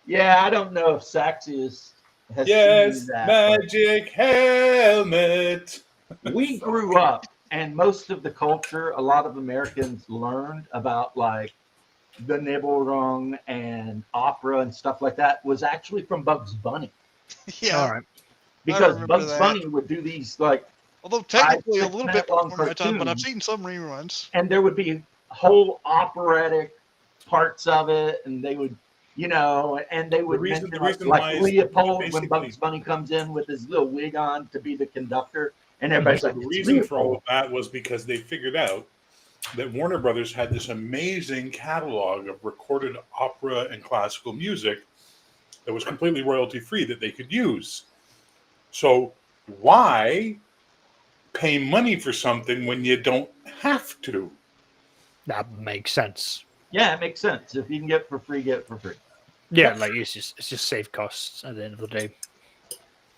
Yeah, I don't know if Saxius has Yes, seen that. magic helmet. but we grew up, and most of the culture, a lot of Americans learned about like the Nibelung and opera and stuff like that was actually from Bugs Bunny. Yeah. All right. Because remember Bugs that. Bunny would do these like, Although technically a 6 little minute bit long before my time, but I've cartoons. seen some reruns. and there would be whole operatic parts of it, and they would, and they would reason- mention the reason like why is Leopold when basically- Bugs Bunny comes in with his little wig on to be the conductor, and everybody's like, The "It's reason for all Leopold." of that was because they figured out that Warner Brothers had this amazing catalog of recorded opera and classical music that was completely royalty free that they could use. So why pay money for something when you don't have to? That makes sense. Yeah, it makes sense. If you can get it for free, get it for free. Yeah, like it's just save costs at the end of the day.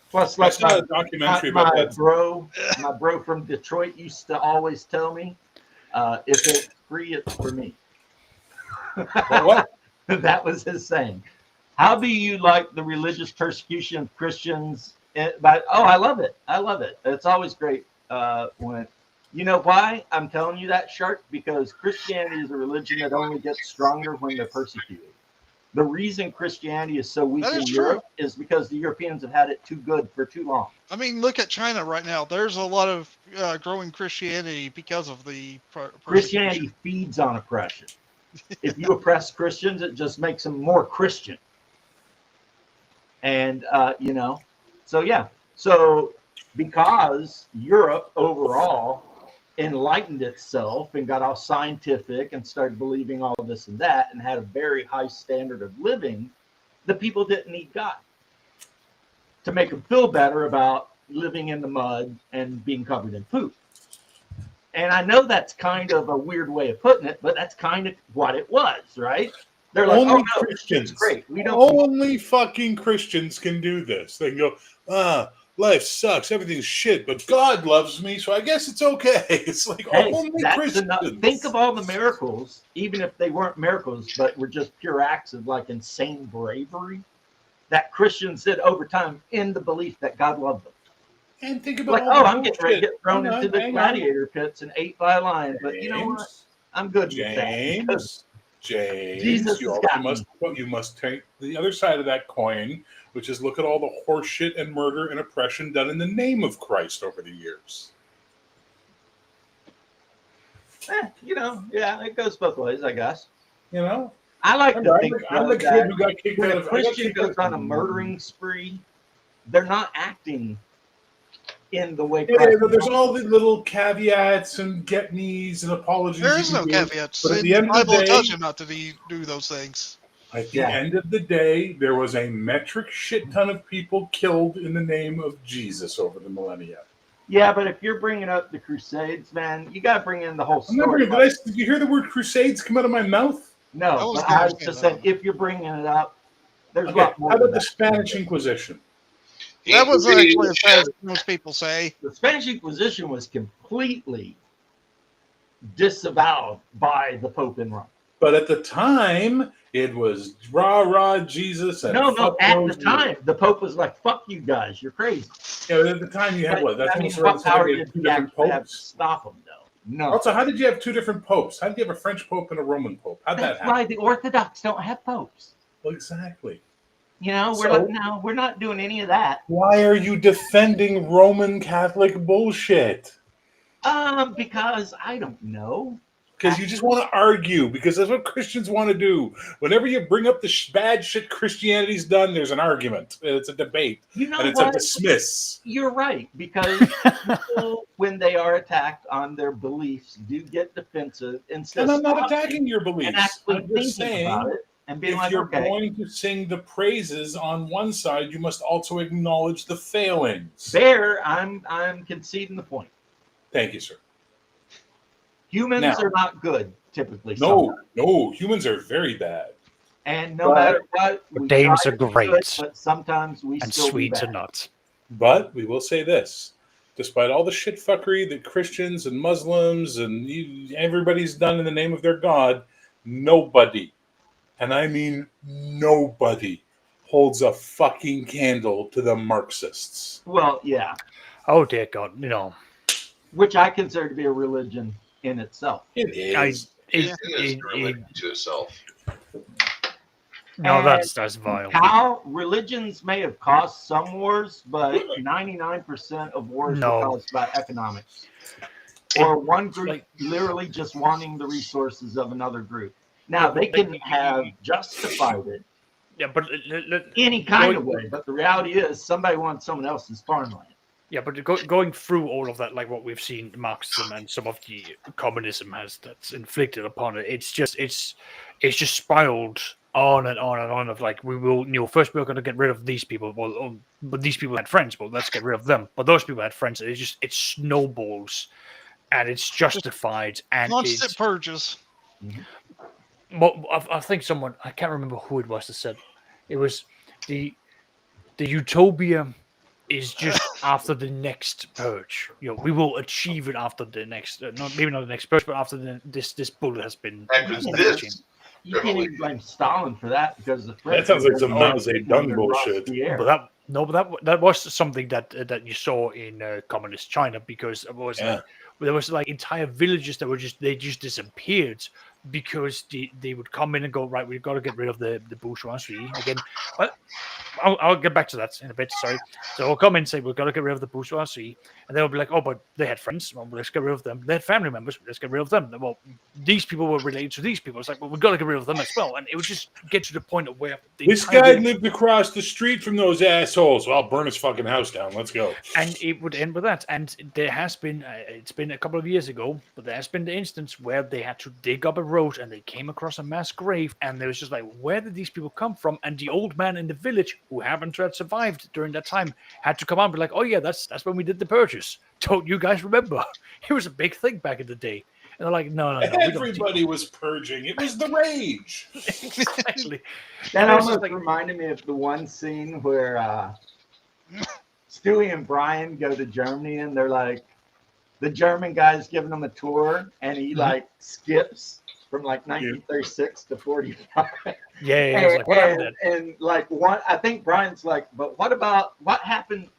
Plus, I like saw a documentary about that. my bro from Detroit used to always tell me, if it's free, it's for me. What? That was his saying. How do you like the religious persecution of Christians? I love it. I love it. It's always great when, you know why I'm telling you that, Shark? Because Christianity is a religion that only gets stronger when they're persecuted. The reason Christianity is so weak That in is true. Europe is because the Europeans have had it too good for too long. I mean, look at China right now. There's a lot of growing Christianity because of the persecution. Christianity feeds on oppression. If you oppress Christians, it just makes them more Christian. And, so because Europe overall enlightened itself and got all scientific and started believing all this and that and had a very high standard of living, the people didn't need God to make them feel better about living in the mud and being covered in poop. And I know that's kind of a weird way of putting it, but that's kind of what it was, right? They're like, Only oh, no, Christians. it's great. We don't. Only fucking Christians can do this. They can go, life sucks, everything's shit, but God loves me, so I guess it's okay. It's like Hey, only that's Christians. enough. Think of all the miracles, even if they weren't miracles, but were just pure acts of like insane bravery that Christians did over time in the belief that God loved them. And think about Like, all the I'm getting ready to bullshit. get thrown Hang into on, the hang on. gladiator pits and ate by a lion, but you know what? I'm good with that. because James, Jesus you has also got you must take the other side of that coin, which is look at all the horseshit and murder and oppression done in the name of Christ over the years. Yeah, it goes both ways, I guess. You know, I like to think I'm the that kid who got kicked when out a of. I got Christian kicked goes out on a of- murdering spree, they're not acting in the way Yeah, Christ but there's all the little caveats and get me's and apologies. There you is can no do. caveats. But at In the end of the Bible, it tells day- you not to do those things. At the Yeah. end of the day, there was a metric shit ton of people killed in the name of Jesus over the millennia. Yeah, but if you're bringing up the Crusades, man, you got to bring in the whole I'm not story. bringing, did you hear the word crusades come out of my mouth? I No, was but gonna I was say just that. saying, if you're bringing it up, there's a Okay, lot more. how to about the that. Spanish Inquisition? That was actually as bad as most people say. The Spanish Inquisition was completely disavowed by the Pope in Rome. But at the time, it was rah rah Jesus and No, fuck at those the time, the Pope was like, "Fuck you guys, you're crazy." Yeah, but at the time you had what? That's I mean, almost around what the time power you had did two he different actually have to popes. stop him, though? No. Also, how did you have two different popes? How did you have a French pope and a Roman pope? How'd that That's happen? why the Orthodox don't have popes. Well, exactly. You know, we're So- like, no, we're not doing any of that. Why are you defending Roman Catholic bullshit? Because I don't know. Because you just want to argue, because that's what Christians want to do. Whenever you bring up the bad shit Christianity's done, there's an argument. It's a debate. You know And it's a what? dismiss. You're right, because people, when they are attacked on their beliefs, do get defensive instead And of I'm not stopping attacking your beliefs. and actually I'm just thinking saying, about it and being if like, you're okay, going to sing the praises on one side, you must also acknowledge the failings. there, I'm something the point. Thank you, sir. Humans Now- are not good, typically. No, sometimes. no, humans are very bad. And no But- matter what, we Danes try are to be great. good, but sometimes we and still be Swedes are bad. not. But we will say this. Despite all the shit fuckery that Christians and Muslims and everybody's done in the name of their God, nobody, and I mean nobody, holds a fucking candle to the Marxists. Well, yeah, Oh dear God, you know, which I consider to be a religion in itself. It is. I It is it- related to itself. No, And that's vile. how religions may have caused some wars, but 99% of wars No. were caused by economics. Or one group like- literally just wanting the resources of another group. Now, they can have justified it Yeah, but any kind of way, but the reality is somebody wants someone else's farmland. yeah, but going through all of that, like what we've seen Marxism and some of the communism that's inflicted upon it, it's just spiraled on and on and on of like we will, first we're going to get rid of these people. Well, but these people had friends. Well, let's get rid of them. But those people had friends. It snowballs, and it's justified and Constant purges. Well, I think someone, I can't remember who it was that said it was the utopia is just after the next purge. We will achieve it after the next, maybe not the next purge, but after this bullet has been. After has been this. changed. You can't even blame Stalin for that because the French sounds like some were Mao always Zedong across bullshit. the air. But that was something that you saw in communist China, because it was there was like entire villages that were just disappeared because they would come in and go, right, we've got to get rid of the bourgeoisie again. Well, I'll get back to that in a bit. Sorry. So we'll come in and say we've got to get rid of the bourgeoisie, and they'll be like, oh, but they had friends. Well, let's get rid of them. They had family members. Let's get rid of them. Well, these people were related to these people. It's like, well, we've got to get rid of them as well. And it would just get to the point of where This guy lived across the street from those assholes. Well, I'll burn his fucking house down. Let's go. And it would end with that. And there has been, it's been a couple of years ago, but there has been the instance where they had to dig up a road and they came across a mass grave. And there was just like, where did these people come from? And the old man in the village, who happened to have survived during that time, had to come out and be like, oh, yeah, that's when we did the purges. Don't you guys remember? It was a big thing back in the day. And they're like, no. Everybody was purging. It was the rage. Exactly. That It was almost like- reminded me of the one scene where Stewie and Brian go to Germany and they're like, the German guy's giving them a tour and he like skips from like 1936 to 45. Yeah, it was like, what happened then? And like one, I think Brian's like, but what happened?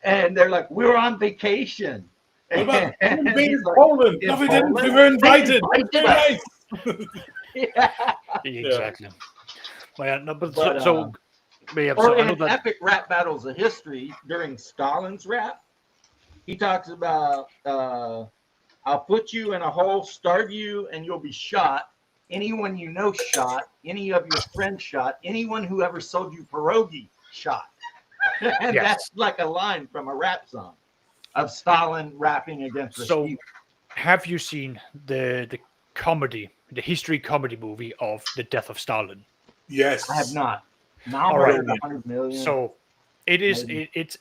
And they're like, we were on vacation. What about And invaded he's like, Poland? in No, we didn't. We Poland? were invited. They Very nice. Yeah. Exactly. Well, yeah, no, but But, so yeah, Or so I in know that. epic rap battles of history during Stalin's rap, he talks about I'll put you in a hole, starve you, and you'll be shot. Anyone you know shot, any of your friends shot, anyone who ever sold you pierogi shot. And Yes. that's like a line from a rap song of Stalin rapping against the So, sheep. have you seen the comedy, the history comedy movie of the death of Stalin? Yes. I have not. Now All we're right. at 100 million. So, it is. Maybe. It's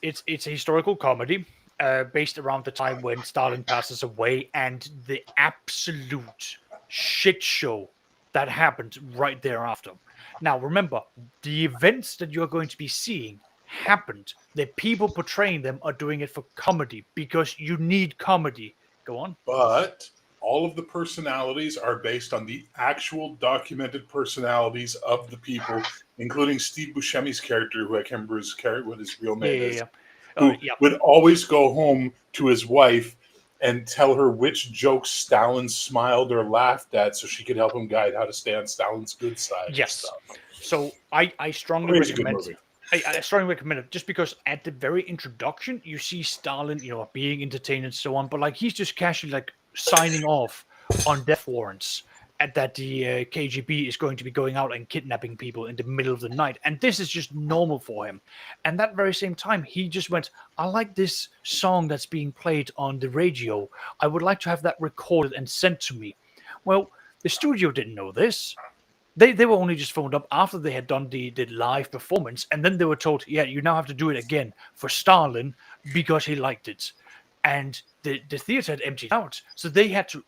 a historical comedy based around the time when Stalin passes away and the absolute shit show that happened right thereafter. Now, remember, the events that you're going to be seeing happened. The people portraying them are doing it for comedy because you need comedy. Go on. But all of the personalities are based on the actual documented personalities of the people, including Steve Buscemi's character, who I can't remember what his real name is, who would always go home to his wife and tell her which jokes Stalin smiled or laughed at so she could help him guide how to stay on Stalin's good side. and Yes. stuff. So I strongly Crazy good recommend. movie. I strongly recommend it just because at the very introduction you see Stalin, being entertained and so on, but like he's just casually like signing off on death warrants at that the KGB is going to be going out and kidnapping people in the middle of the night, and this is just normal for him. And that very same time, he just went, "I like this song that's being played on the radio. I would like to have that recorded and sent to me." Well, the studio didn't know this. They were only just phoned up after they had done the live performance, and then they were told, yeah, you now have to do it again for Stalin because he liked it. And the theater had emptied out. So they had to,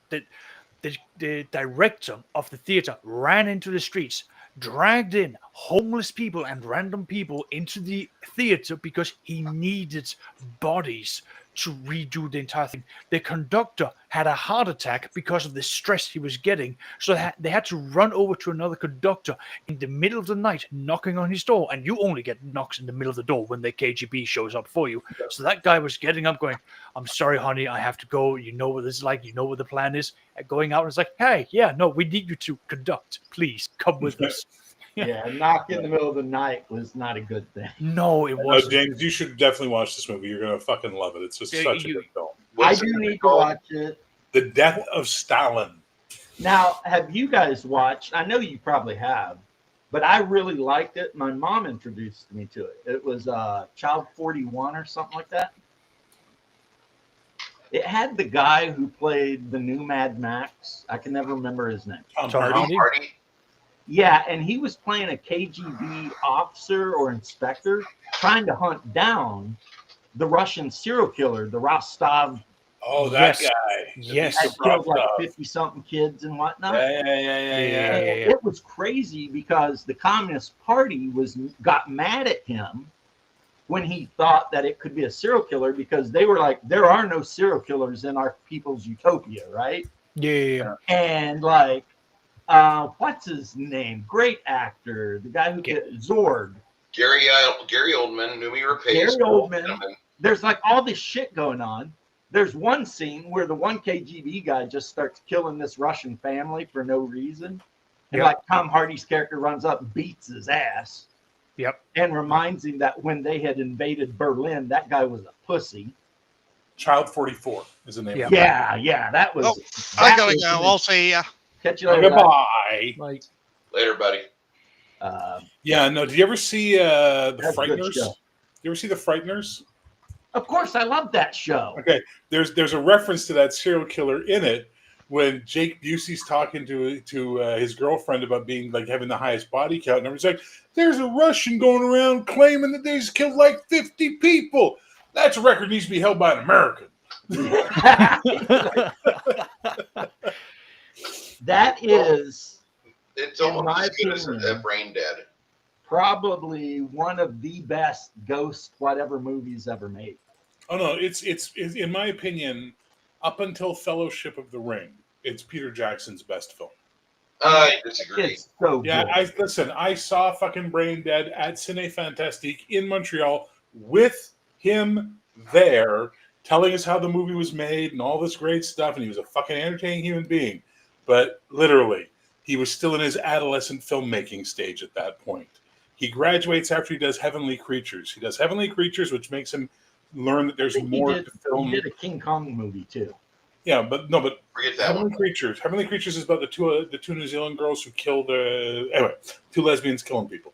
the director of the theater ran into the streets, dragged in homeless people and random people into the theater because he needed bodies to redo the entire thing. The conductor had a heart attack because of the stress he was getting, so they had to run over to another conductor in the middle of the night, knocking on his door. And you only get knocks in the middle of the door when the KGB shows up for you. So that guy was getting up, going, "I'm sorry, honey, I have to go. You know what this is like. You know what the plan is." And going out and it's like, "Hey, yeah, no, we need you to conduct. Please come with us." Yeah, knock in the middle of the night was not a good thing. No, it No, wasn't. James, you should definitely watch this movie. You're gonna fucking love it. It's just Yeah, such a you- good film. What's I do it need to called? watch it. The Death of Stalin. Now, have you guys watched? I know you probably have, but I really liked it. My mom introduced me to it. It was Child 41 or something like that. It had the guy who played the new Mad Max. I can never remember his name. Tom Tom Hardy. Hardy. Party? Yeah, and he was playing a KGB officer or inspector trying to hunt down the Russian serial killer, the Rostov, Oh, that Yes. guy. Yes. that killed like Rostov. 50-something kids and whatnot. Yeah. And it was crazy because the Communist Party got mad at him when he thought that it could be a serial killer, because they were like, there are no serial killers in our people's utopia, right? Yeah. And like, what's his name? Great actor, the guy who did Zorg. Gary Oldman, Numi Rapace. Gary Oldman. There's like all this shit going on. There's one scene where the one KGB guy just starts killing this Russian family for no reason. And Yep. like Tom Hardy's character runs up and beats his ass Yep. and reminds him that when they had invaded Berlin, that guy was a pussy. Child 44 is the name. Yeah. of it. Yeah, that was. Oh, that I gotta was go. an- I'll see ya. Catch you later. guys. Goodbye. Like, Later, buddy. Yeah, no. Did you ever see the That's a good Frighteners? show. You ever see the Frighteners? Of course, I love that show. Okay, there's a reference to that serial killer in it when Jake Busey's talking to his girlfriend about being like having the highest body count, and everyone's like, "There's a Russian going around claiming that he's killed like 50 people. That's a record needs to be held by an American." That is It's In almost my as good as opinion- Brain Dead. probably one of the best ghost whatever movies ever made. Oh no, it's in my opinion, up until Fellowship of the Ring, it's Peter Jackson's best film. I disagree. It's so Yeah, good. I saw fucking Brain Dead at Cine Fantastique in Montreal with him there, telling us how the movie was made and all this great stuff, and he was a fucking entertaining human being. But literally, he was still in his adolescent filmmaking stage at that point. He graduates after he does Heavenly Creatures. He does Heavenly Creatures, which makes him learn that there's I think more he to film. did a King Kong movie too. Yeah, but Forget that Heavenly one. Creatures. Heavenly Creatures is about the two New Zealand girls who killed anyway, two lesbians killing people.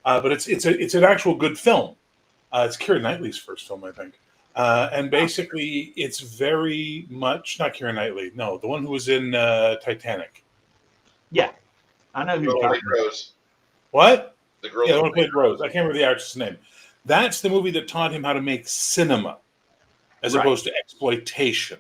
But it's an actual good film. It's Keira Knightley's first film, I think. And basically, it's very much not Keira Knightley. No, the one who was in Titanic. I know who Girl you're Like talking about. Rose. What? The girl. Yeah, the that one who played Rose. I can't remember the actress's name. That's the movie that taught him how to make cinema, as Right. opposed to exploitation.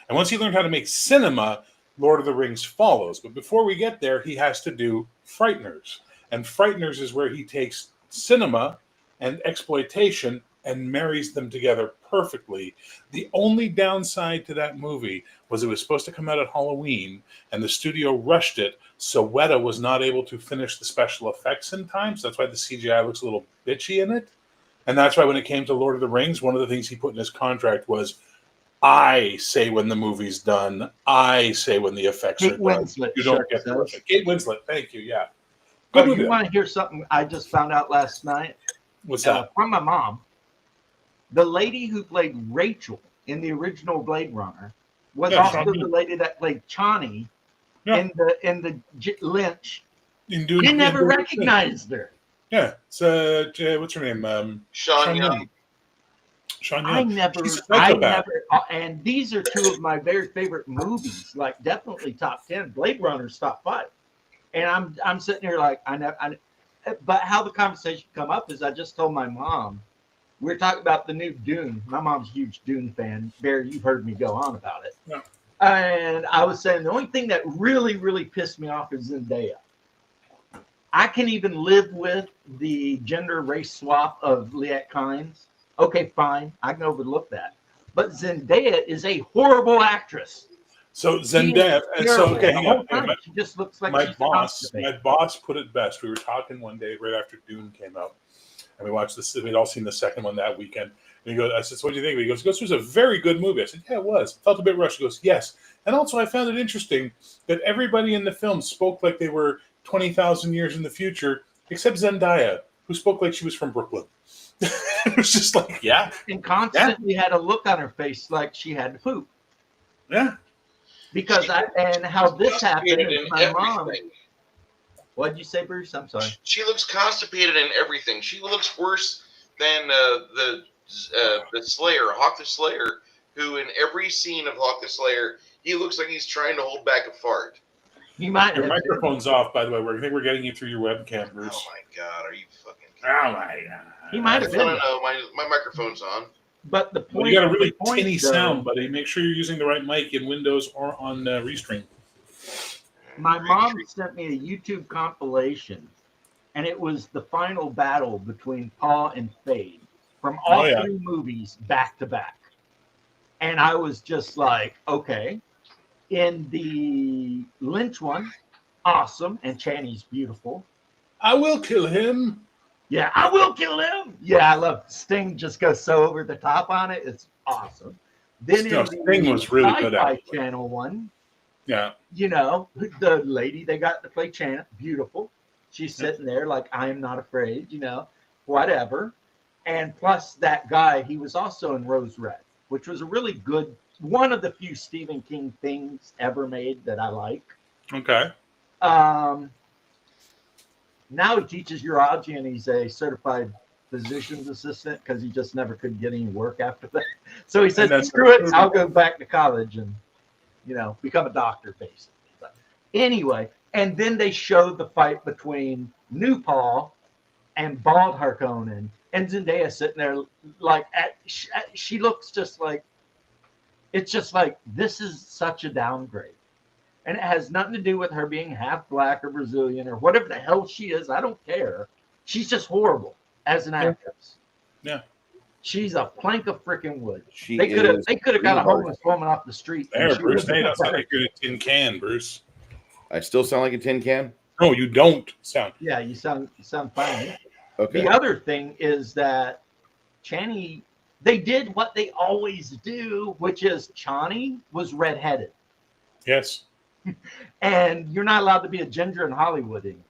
And once he learned how to make cinema, Lord of the Rings follows. But before we get there, he has to do Frighteners. And Frighteners is where he takes cinema and exploitation and marries them together perfectly. The only downside to that movie was it was supposed to come out at Halloween, and the studio rushed it, so Weta was not able to finish the special effects in time. So that's why the CGI looks a little bitchy in it. And that's why when it came to Lord of the Rings, one of the things he put in his contract was, I say when the movie's done, I say when the effects Kate are done. Winslet. You don't sure get the does. effect. Kate Winslet, thank you, yeah. Oh, Good movie. you want to hear something I just found out last night What's that? from my mom? The lady who played Rachel in the original Blade Runner was Yeah, also Shaun the lady that played Chani Yeah. in the Lynch. In Dune, I in never Dune- recognized her. Yeah, it's what's her name? Sean Young. Sean I Young. never, She's a I psychopath. never, and these are two of my very favorite movies, like definitely top 10. Blade Runner's top 5. And I'm sitting here like, but how the conversation come up is I just told my mom, we were talking about the new Dune. My mom's a huge Dune fan. Barry, you've heard me go on about it. Yeah. And I was saying the only thing that really, really pissed me off is Zendaya. I can even live with the gender race swap of Liette Kynes. Okay, fine. I can overlook that. But Zendaya is a horrible actress. So Zendaya, and so Terrible. okay, The hang whole on. time, she just looks like My she's boss constipated. put it best. We were talking one day right after Dune came out, and we watched this. We'd all seen the second one that weekend. And he goes, I said, so what do you think? He goes, this was a very good movie. I said, yeah, it was. Felt a bit rushed. He goes, yes. And also, I found it interesting that everybody in the film spoke like they were 20,000 years in the future, except Zendaya, who spoke like she was from Brooklyn. It was just like, yeah, And constantly had a look on her face like she had to poop. yeah. Because how this happened Constipated is in my mom. everything. What'd you say, Bruce? I'm sorry. She looks constipated in everything. She looks worse than the Slayer, Hawk the Slayer, who in every scene of Hawk the Slayer, he looks like he's trying to hold back a fart. You might Your have microphone's off, by the way. I think we're getting you through your webcam, Bruce. Oh my god, are you fucking Oh my god. He might have been. No, my microphone's on. But the point. Well, you got a really the point, tinny though, sound, buddy. Make sure you're using the right mic in Windows or on Restream. My mom sent me a YouTube compilation, and it was the final battle between Paul and Fade from all Oh, yeah. three movies back to back. And I was just like, okay. In the Lynch one, awesome, and Channy's beautiful. I will kill him. Yeah, I will kill him. Yeah, I love Sting. Just goes so over the top on it. It's awesome. Then No, in Sting the was really good at Sci-Fi it. Channel one, Yeah. you know, the lady they got to play Janet, beautiful. She's sitting there like, I am not afraid, you know, whatever. And plus that guy, he was also in Rose Red, which was a really good, one of the few Stephen King things ever made that I like. Okay. Now he teaches urology and he's a certified physician's assistant because he just never could get any work after that. So he said, And then- screw it, I'll go back to college and, you know, become a doctor, basically. But anyway, and then they showed the fight between New Paul and Bald Harkonnen, and Zendaya sitting there like, she looks just like, it's just like, this is such a downgrade. And it has nothing to do with her being half black or Brazilian or whatever the hell she is. I don't care. She's just horrible as an actress. Yeah. She's a plank of freaking wood. She They could is have got a pretty homeless woman off the street. and There, she Bruce. would've Hey, been that's not better. like you're in a tin can, Bruce. I still sound like a tin can. No, you don't sound. Yeah, you sound fine. Okay. The other thing is that Channy, they did what they always do, which is Chani was redheaded. Yes. And you're not allowed to be a ginger in Hollywood anymore.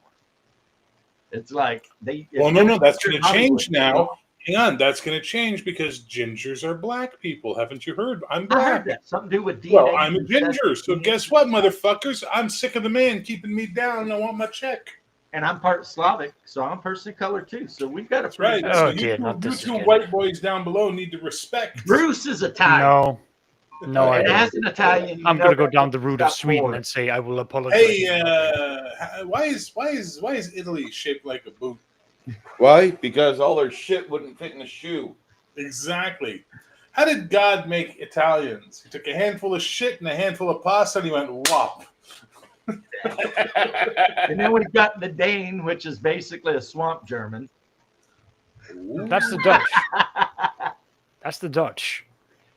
It's like they. Well, no, that's going to Hollywood, change now. Hang on, that's going to change because gingers are black people. Haven't you heard? I'm I black. heard that something to do with DNA. Well, I'm a and ginger, so DNA. guess what, motherfuckers? I'm sick of the man keeping me down. I want my check. And I'm part Slavic, so I'm a person of color too. So we've got a That's right. Oh, So dear, you not two, this you two again. white boys down below need to respect. Bruce is Italian. No, I and don't. as an Italian, you I'm know going to go that down the route of got Sweden bored. and say I will apologize. Hey, why is Italy shaped like a boot? Why? Because all their shit wouldn't fit in a shoe. Exactly. How did God make Italians? He took a handful of shit and a handful of pasta and he went whop. And then we've got the Dane, which is basically a swamp German. That's the Dutch. That's the Dutch.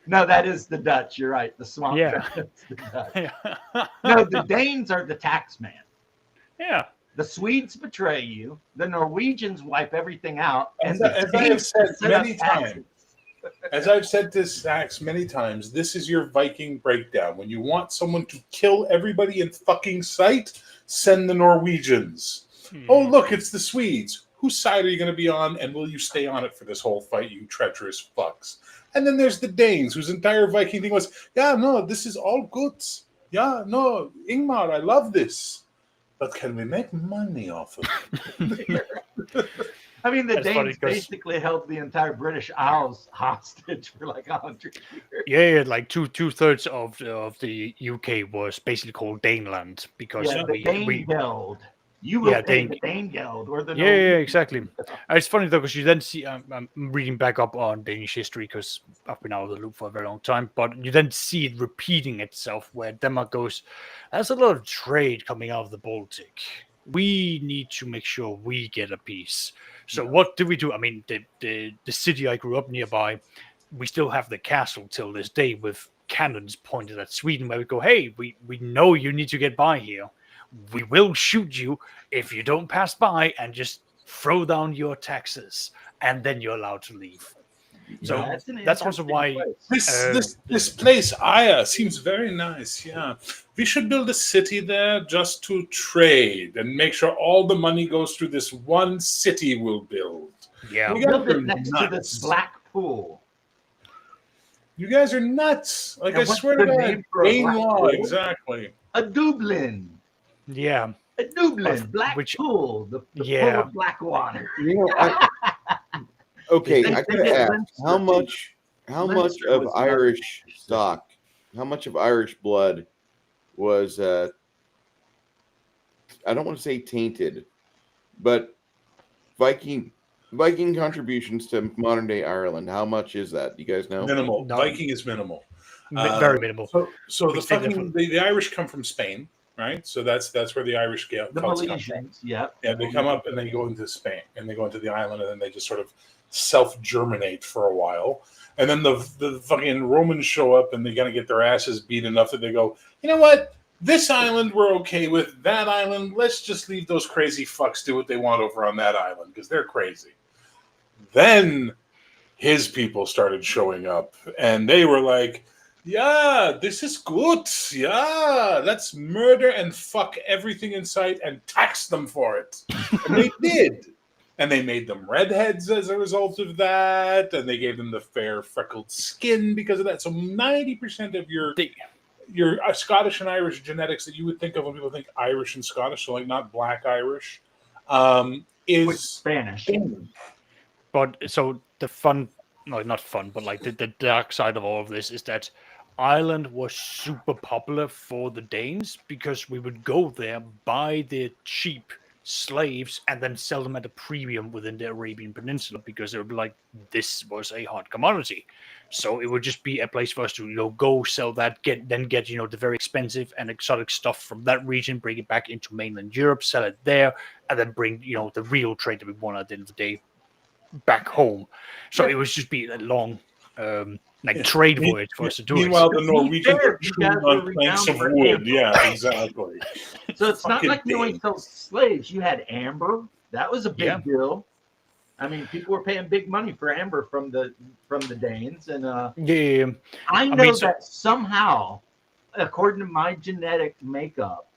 No, that is the Dutch. You're right. The swamp Yeah. German's the Dutch. Yeah. No, the Danes are the tax man. Yeah. The Swedes betray you. The Norwegians wipe everything out. As the I have Danes said set up many taxes. times. As I've said to Sax many times, this is your Viking breakdown. When you want someone to kill everybody in fucking sight, send the Norwegians. Oh, look, it's the Swedes. Whose side are you going to be on, and will you stay on it for this whole fight, you treacherous fucks? And then there's the Danes, whose entire Viking thing was, yeah, no, this is all good. Yeah, no, Ingmar, I love this. But can we make money off of it? I mean, the That's funny Danes 'cause- basically held the entire British Isles hostage for like 100 years. Yeah, like two-thirds of the UK was basically called Daneland because Yeah, the we Dane Guild. You will Yeah, pay Dane- the Dane Guild or the yeah, exactly. It's funny though because you then see I'm reading back up on Danish history because I've been out of the loop for a very long time, but you then see it repeating itself where Denmark goes, there's a lot of trade coming out of the Baltic. We need to make sure we get a piece. So what do we do? I mean, the city I grew up nearby, we still have the castle till this day with cannons pointed at Sweden where we go, hey, we know you need to get by here. We will shoot you if you don't pass by and just throw down your taxes, and then you're allowed to leave. So That's an that's also interesting why place. This place, Aya, seems very nice. Yeah, we should build a city there just to trade and make sure all the money goes through this one city we'll build. yeah. You guys Build are it next to this nuts. black pool. You guys are nuts. Like, And I what's swear to the God, name for a Dane black law, pool? exactly. A Dublin. Yeah. A Dublin. Of Black which- pool. The pool Yeah. of black water. You know, okay, They I think gotta it ask, Leinster, how too. much Leinster of was not Irish Leinster. stock, how much of Irish blood was I don't want to say tainted, but Viking contributions to modern day Ireland? How much is that? Do you guys know? Minimal. No. Viking is minimal. Very minimal. So the Which they fucking the Irish come from Spain, right? So that's where the Irish The cults come from. Milesians, yeah. Yeah, they come up and they go into Spain and they go into the island and then they just sort of self-germinate for a while. And then the fucking Romans show up and they're gonna get their asses beat enough that they go, you know what? This island we're okay with. That island, let's just leave those crazy fucks do what they want over on that island because they're crazy. Then his people started showing up and they were like, yeah, this is good. Yeah, let's murder and fuck everything in sight and tax them for it. And they did. And they made them redheads as a result of that. And they gave them the fair freckled skin because of that. So 90% of your Scottish and Irish genetics that you would think of when people think Irish and Scottish, so like not black Irish, With is Spanish. But so the fun, no, not fun, but like the dark side of all of this is that Ireland was super popular for the Danes because we would go there, buy the cheap slaves, and then sell them at a premium within the Arabian Peninsula because it would be like this was a hot commodity. So it would just be a place for us to go sell that, get the very expensive and exotic stuff from that region, bring it back into mainland Europe, sell it there, and then bring the real trade that we want at the end of the day back home. So it was just be a long trade voyage for us to do Meanwhile, it. the Norwegians fair, are you chewing guys were on planks of renowned for wood. amber. Yeah, exactly. So it's not Fucking like you only Danes. sell slaves. You had amber. That was a big Yeah. deal. I mean, people were paying big money for amber from the Danes, and Yeah, I know mean, so- that somehow, according to my genetic makeup,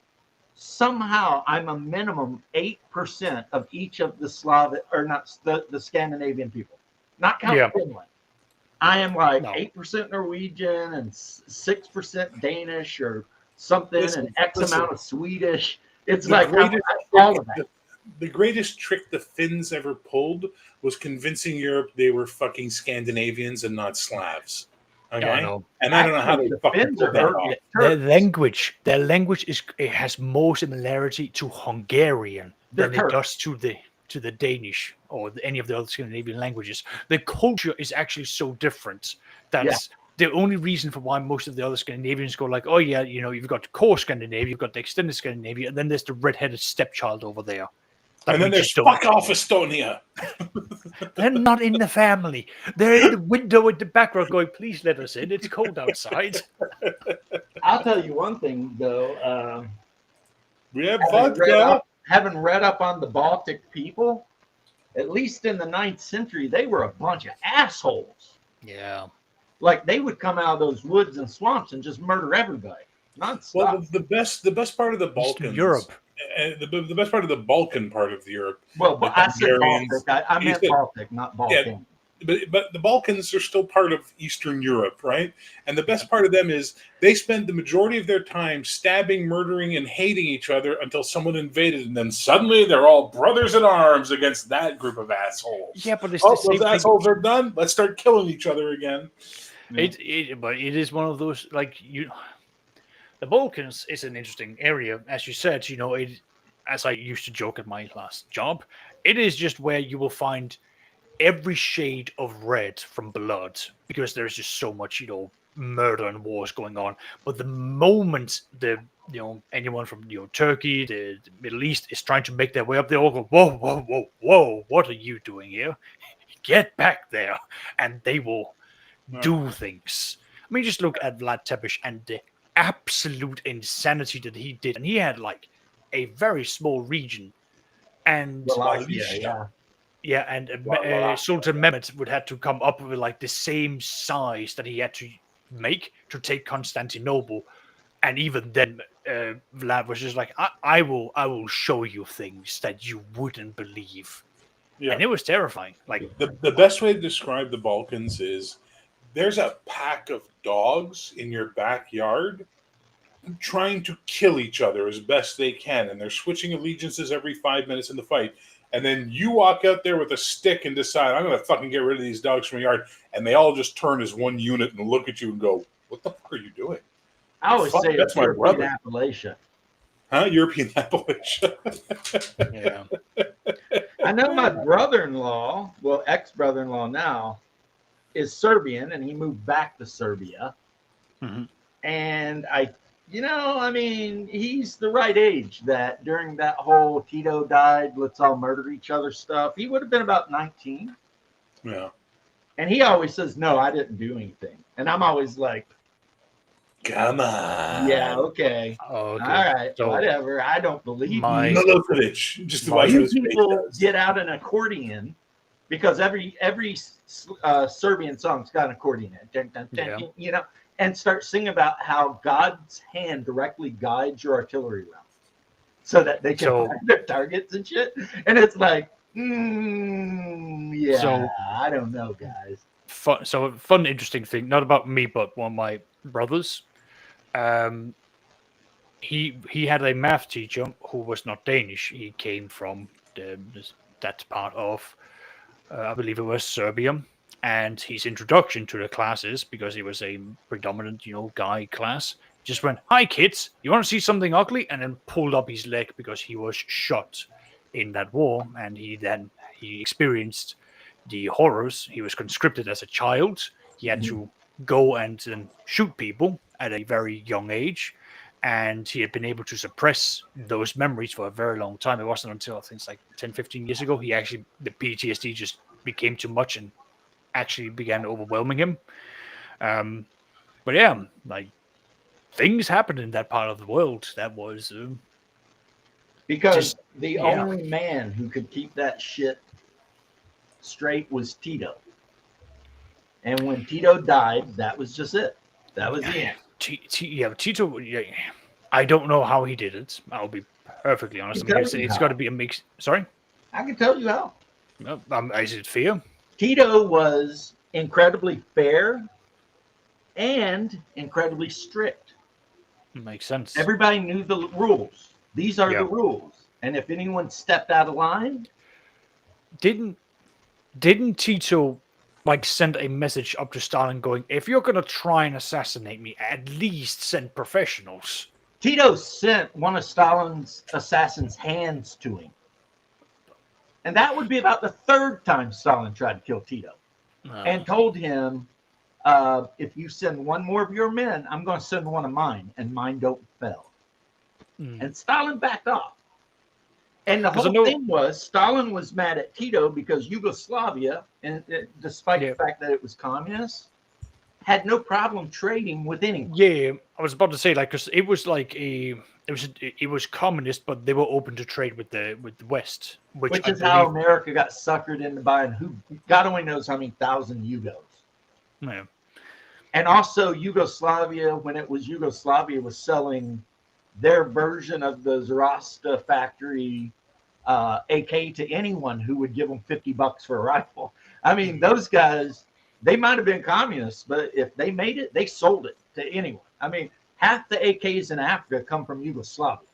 somehow I'm a minimum 8% of each of the Slavic, or not the Scandinavian people, not counting Yeah. Finland. I am like No. 8% Norwegian and 6% Danish or something, Listen, and X listen. amount of Swedish. It's The like greatest all of that. The greatest trick the Finns ever pulled was convincing Europe they were fucking Scandinavians and not Slavs. Okay, I know. and I don't know how they Actually, the fucking Finns pulled are that hurt. off. Their language has more similarity to Hungarian They're than it Turks. does to the Danish or any of the other Scandinavian languages. The culture is actually so different. That's the only reason for why most of the other Scandinavians go like, oh yeah, you've got the core Scandinavia, you've got the extended Scandinavia, and then there's the redheaded stepchild over there. that And we then there's just don't- fuck off Estonia. They're not in the family. They're in the window in the background going, please let us in. It's cold outside. I'll tell you one thing though. We have Having vodka. read up on the Baltic people, at least in the 9th century, they were a bunch of assholes. Yeah. Like they would come out of those woods and swamps and just murder everybody, nonstop. Well, the best part of the Balkans, Europe. The best part of the Balkan part of Europe. Well, but the I said Hungarians- Baltic. I You meant said- Baltic, not Balkan. But the Balkans are still part of Eastern Europe, right? And the best part of them is they spend the majority of their time stabbing, murdering, and hating each other until someone invaded, and then suddenly they're all brothers in arms against that group of assholes. Yeah, but it's Oh, the same those thing. assholes are done. Let's start killing each other again. But it is one of those the Balkans is an interesting area, as you said. As I used to joke at my last job, it is just where you will find every shade of red from blood because there's just so much murder and wars going on. But the moment anyone from Turkey, the Middle East is trying to make their way up, they all go, whoa, whoa, whoa, whoa! What are you doing here? Get back there, and they will do things. I mean, just look at Vlad Tepes and the absolute insanity that he did. And he had like a very small region. And Wallachia, yeah. Yeah, and Sultan Mehmet would have to come up with like the same size that he had to make to take Constantinople, and even then, Vlad was just like, I will show you things that you wouldn't believe," Yeah. and it was terrifying. Like, The best way to describe the Balkans is there's a pack of dogs in your backyard trying to kill each other as best they can, and they're switching allegiances every 5 minutes in the fight. And then you walk out there with a stick and decide, I'm going to fucking get rid of these dogs from the yard. And they all just turn as one unit and look at you and go, what the fuck are you doing? I always Fuck, say that's it's my European brother. Appalachia. Huh? European Appalachia. yeah, I know my brother-in-law, well, ex-brother-in-law now, is Serbian, and he moved back to Serbia. Mhm. And I mean, he's the right age that during that whole Tito died, let's all murder each other stuff, he would have been about 19. Yeah. And he always says, no, I didn't do anything. And I'm always like, Come on. yeah, okay. okay. All right, So whatever. I don't believe my- you. Milosevic. Just the My- way You his face people does. get out an accordion because every Serbian song's got an accordion in it, dun, dun, dun, and start singing about how God's hand directly guides your artillery rounds so that they can find their targets and shit. And it's like, yeah, So- I don't know, guys. fun, interesting thing, not about me, but one of my brothers. He had a math teacher who was not Danish. He came from that part of, I believe it was Serbia. And his introduction to the classes, because he was a predominant, guy class, just went, "Hi kids, you want to see something ugly?" And then pulled up his leg because he was shot in that war, and he experienced the horrors. He was conscripted as a child. He had to go and shoot people at a very young age, and he had been able to suppress those memories for a very long time. It wasn't until I think it's like 10, 15 years ago the PTSD just became too much and actually began overwhelming him. But yeah, like, things happened in that part of the world that was Because Just- the yeah. only man who could keep that shit straight was Tito. And when Tito died, that was just it. That was the end. Tito. Yeah, I don't know how he did it. I'll be perfectly honest. I mean, it's got to be a mix. Sorry, I can tell you how. is it fear? Tito was incredibly fair and incredibly strict. Makes sense. Everybody knew the rules. These are the rules. And if anyone stepped out of line, Didn't Tito like send a message up to Stalin going, "If you're gonna try and assassinate me, at least send professionals"? Tito sent one of Stalin's assassins' hands to him. And that would be about the third time Stalin tried to kill Tito. And told him, if you send one more of your men, I'm going to send one of mine, and mine don't fail. And Stalin backed off. And the whole thing was Stalin was mad at Tito because Yugoslavia, and despite the fact that it was communist, had no problem trading with anyone. Yeah, I was about to say, like, because it was like it was communist, but they were open to trade with the West, which is how America got suckered into buying who God only knows how many thousand Yugos. Yeah. And also Yugoslavia, when it was Yugoslavia, was selling their version of the Zarasta factory AK to anyone who would give them $50 for a rifle. I mean, those guys, they might have been communists, but if they made it, they sold it to anyone. I mean, half the AKs in Africa come from Yugoslavia.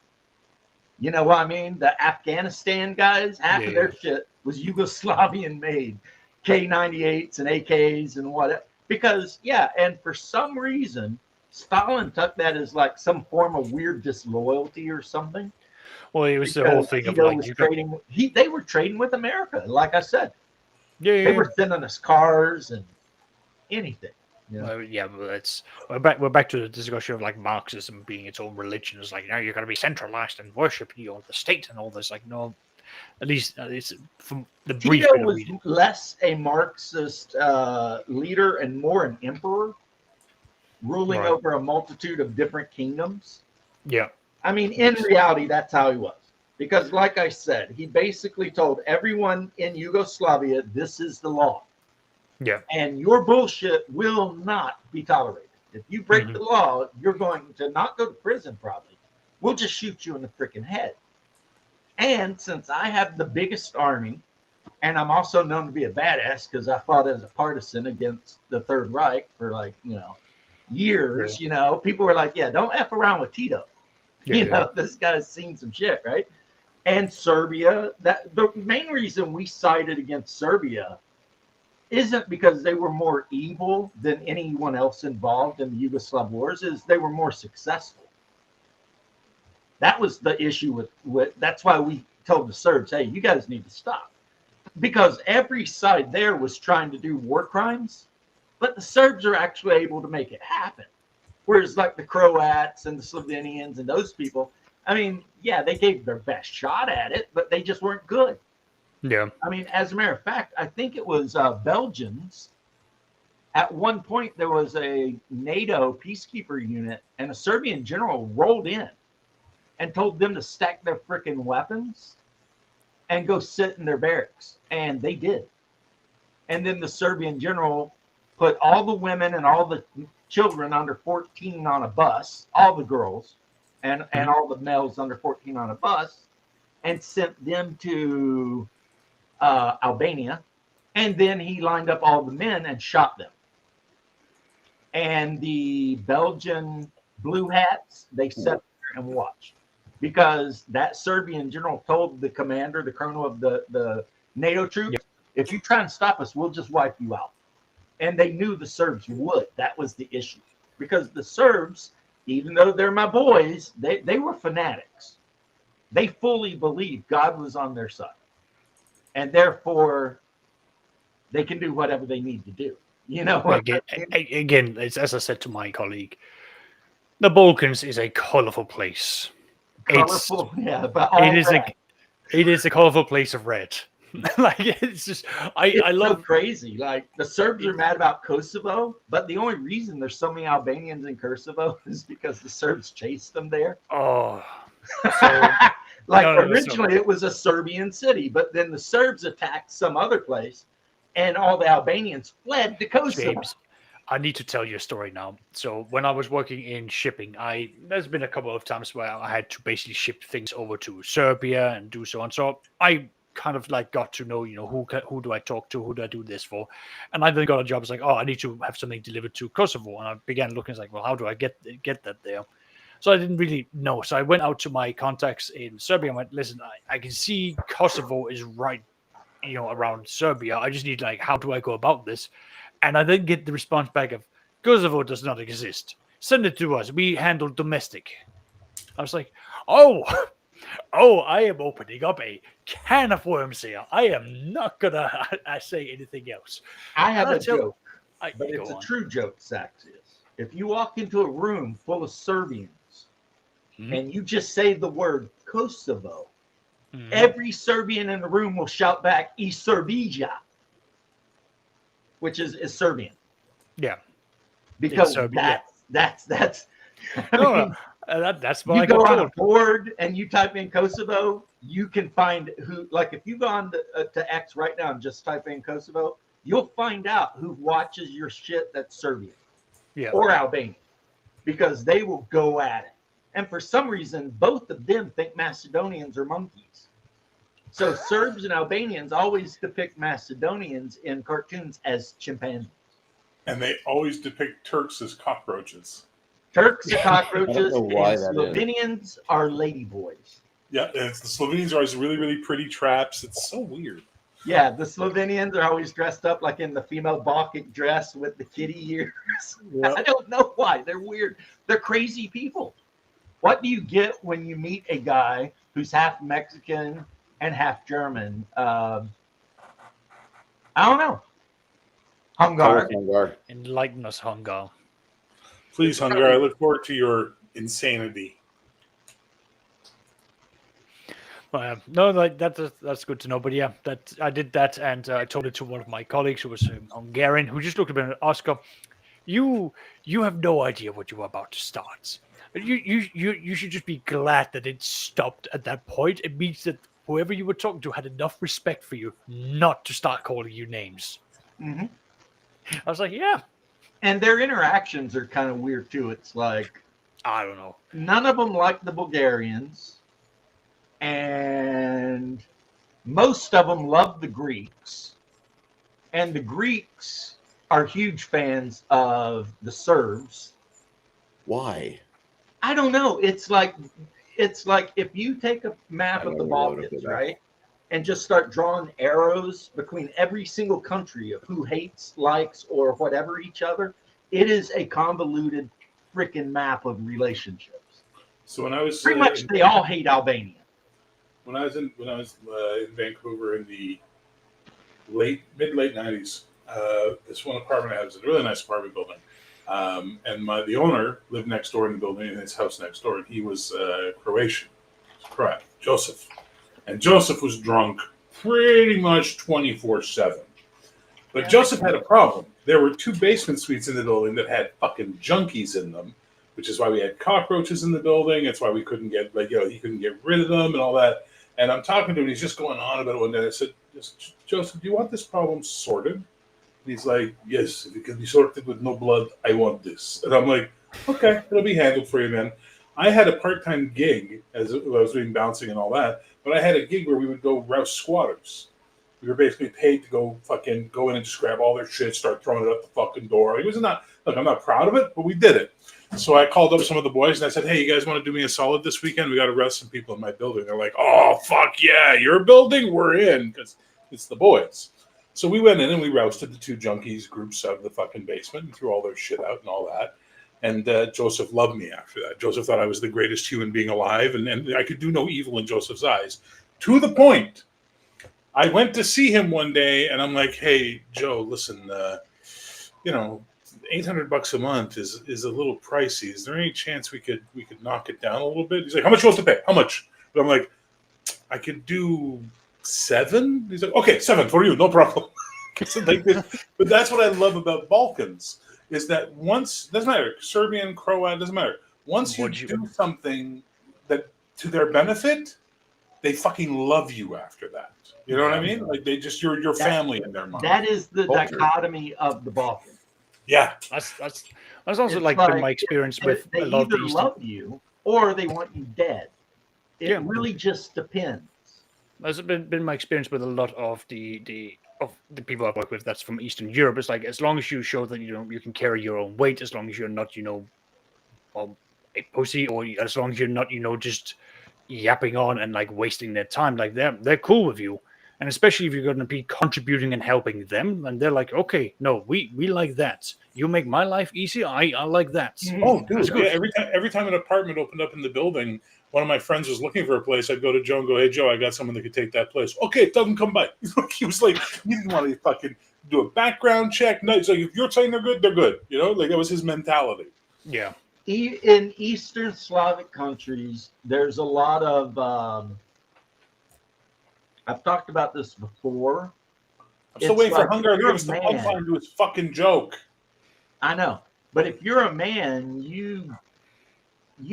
You know what I mean? The Afghanistan guys, half of their shit was Yugoslavian made. K98s and AKs and whatever. Because, and for some reason, Stalin took that as like some form of weird disloyalty or something. Well, it was the whole thing of like they were trading with America. Like I said, they were sending us cars and anything. We're back to the discussion of like Marxism being its own religion. It's like, now you're going to be centralized and worship the state and all this. Like, no, at least it's from the brief. Tito was less a Marxist leader and more an emperor, ruling over a multitude of different kingdoms. Yeah. I mean, in reality, that's how he was. Because, like I said, he basically told everyone in Yugoslavia, this is the law. Yeah. And your bullshit will not be tolerated. If you break the law, you're going to not go to prison, probably. We'll just shoot you in the freaking head. And since I have the biggest army, and I'm also known to be a badass because I fought as a partisan against the Third Reich for like, years, people were like, yeah, don't F around with Tito. This guy's seen some shit, right? And Serbia, the main reason we sided against Serbia isn't because they were more evil than anyone else involved in the Yugoslav wars, is they were more successful. That was the issue with that's why we told the Serbs, hey, you guys need to stop. Because every side there was trying to do war crimes, but the Serbs are actually able to make it happen. Whereas like the Croats and the Slovenians and those people, I mean, yeah, they gave their best shot at it, but they just weren't good. Yeah. I mean, as a matter of fact, I think it was Belgians. At one point, there was a NATO peacekeeper unit, and a Serbian general rolled in and told them to stack their freaking weapons and go sit in their barracks. And they did. And then the Serbian general put all the women and all the children under 14 on a bus, all the girls, and all the males under 14 on a bus, and sent them to Albania. And then he lined up all the men and shot them. And the Belgian blue hats, they sat there and watched. Because that Serbian general told the commander, the colonel of the NATO troops, if you try and stop us, we'll just wipe you out. And they knew the Serbs would. That was the issue. Because the Serbs, even though they're my boys, they were fanatics. They fully believed God was on their side. And therefore, they can do whatever they need to do. Again, as I said to my colleague, the Balkans is a colorful place. Colorful, but it is a colorful place of red. Like it's just, I love so crazy. Like the Serbs are mad about Kosovo, but the only reason there's so many Albanians in Kosovo is because the Serbs chased them there. Oh, originally it was a Serbian city, but then the Serbs attacked some other place, and all the Albanians fled to Kosovo. James, I need to tell you a story now. So when I was working in shipping, there's been a couple of times where I had to basically ship things over to Serbia and do so on. So I kind of like got to know, who do I talk to? Who do I do this for? And I then got a job. It's like, I need to have something delivered to Kosovo. And I began looking, it's like, well, how do I get that there? So I didn't really know. So I went out to my contacts in Serbia and went, listen, I can see Kosovo is right, around Serbia. I just need how do I go about this? And I then get the response back of, Kosovo does not exist. Send it to us. We handle domestic. I was like, oh, I am opening up a can of worms here. I am not going to say anything else. I have a joke, but it's a true joke, Saxius. If you walk into a room full of Serbians and you just say the word Kosovo, every Serbian in the room will shout back, I Serbija. Which is Serbian. Yeah. Because that's that's what you I go got on told. a board and you type in Kosovo, you can find who, like if you go on to X right now and just type in Kosovo, you'll find out who watches your shit that's Serbian or Albanian, because they will go at it. And for some reason, both of them think Macedonians are monkeys. So Serbs and Albanians always depict Macedonians in cartoons as chimpanzees. And they always depict Turks as cockroaches. Turks are cockroaches, and why that is. Slovenians are ladyboys. Yeah, and the Slovenians are always really, really pretty traps. It's so weird. Yeah, the Slovenians are always dressed up like in the female Baltic dress with the kitty ears. Yep. I don't know why. They're weird. They're crazy people. What do you get when you meet a guy who's half Mexican and half German? I don't know. Hungar. Enlighten us, Hungar. Please, Hungar, I look forward to your insanity. No, that's good to know. But yeah, that I did that, and I told it to one of my colleagues who was Hungarian, who just looked at me and Oscar, you have no idea what you are about to start. You should just be glad that it stopped at that point. It means that whoever you were talking to had enough respect for you not to start calling you names. hmm I was like, yeah, And their interactions are kind of weird too. It's like I don't know. none of them like the Bulgarians, and most of them love the Greeks, and the Greeks are huge fans of the Serbs. Why? I don't know. It's like if you take a map I of the don't know what Balkans, it is. right, and just start drawing arrows between every single country of who hates, likes, or whatever each other, it is a convoluted freaking map of relationships. So when I was Pretty much, they all hate Albania. when I was in Vancouver in the mid late '90s, this one apartment I had was a really nice apartment building, and the owner lived next door in the building in his house next door, and he was Croatian, Croat, Joseph, and Joseph was drunk pretty much 24/7. But Joseph had a problem. There were 2 basement suites in the building that had fucking junkies in them, which is why we had cockroaches in the building. It's why we couldn't get he couldn't get rid of them and all that. And I'm talking to him, he's just going on about it one day. I said, Joseph, do you want this problem sorted? And he's like, yes, if it can be sorted with no blood, I want this. And I'm like, okay, it'll be handled for you, man. I had a part-time gig as I was doing bouncing and all that, but I had a gig where we would go rouse squatters. We were basically paid to go in and just grab all their shit, start throwing it out the fucking door. It was not, look, I'm not proud of it, but we did it. So I called up some of the boys and I said, hey, you guys want to do me a solid this weekend? We got to arrest some people in my building. They're like, oh, fuck yeah, your building? We're in, because it's the boys. So we went in and we rousted the 2 junkies groups out of the fucking basement and threw all their shit out and all that. And Joseph loved me after that. Joseph thought I was the greatest human being alive, and I could do no evil in Joseph's eyes. To the point, I went to see him one day, and I'm like, hey, Joe, listen, $800 a month is a little pricey. Is there any chance we could knock it down a little bit? He's like, how much you want to pay? How much? But I'm like, I could do 7. He's like, okay, 7 for you, no problem. Like this. But that's what I love about Balkans is that once, doesn't matter, Serbian, Croat, doesn't matter. Once you do something that to their benefit, they fucking love you after that. You know what I mean? Like they just you're family in their mind. That is the Culture. dichotomy of the Balkans. Yeah, That's also It's like been my experience with they a lot of either the Eastern. love you or they want you dead. It really just depends. That's been my experience with a lot of the people I work with. That's from Eastern Europe. It's like as long as you show that you can carry your own weight, as long as you're not a pussy, or as long as you're not just yapping on and like wasting their time, like they're cool with you. And especially if you're going to be contributing and helping them, and they're like, okay, no, we like that. You make my life easy. I like that. Oh, dude! Yeah, every time an apartment opened up in the building, one of my friends was looking for a place. I'd go to Joe and go, "Hey, Joe, I got someone that could take that place." Okay, tell them come by. He was like, he didn't want to fucking do a background check. No, it's like if you're saying they're good, they're good. Like that was his mentality. Yeah. In Eastern Slavic countries, there's a lot of. I've talked about this before. I'm still waiting for Hungar to you're give us the a man. punchline to his fucking joke. I know, but if you're a man, you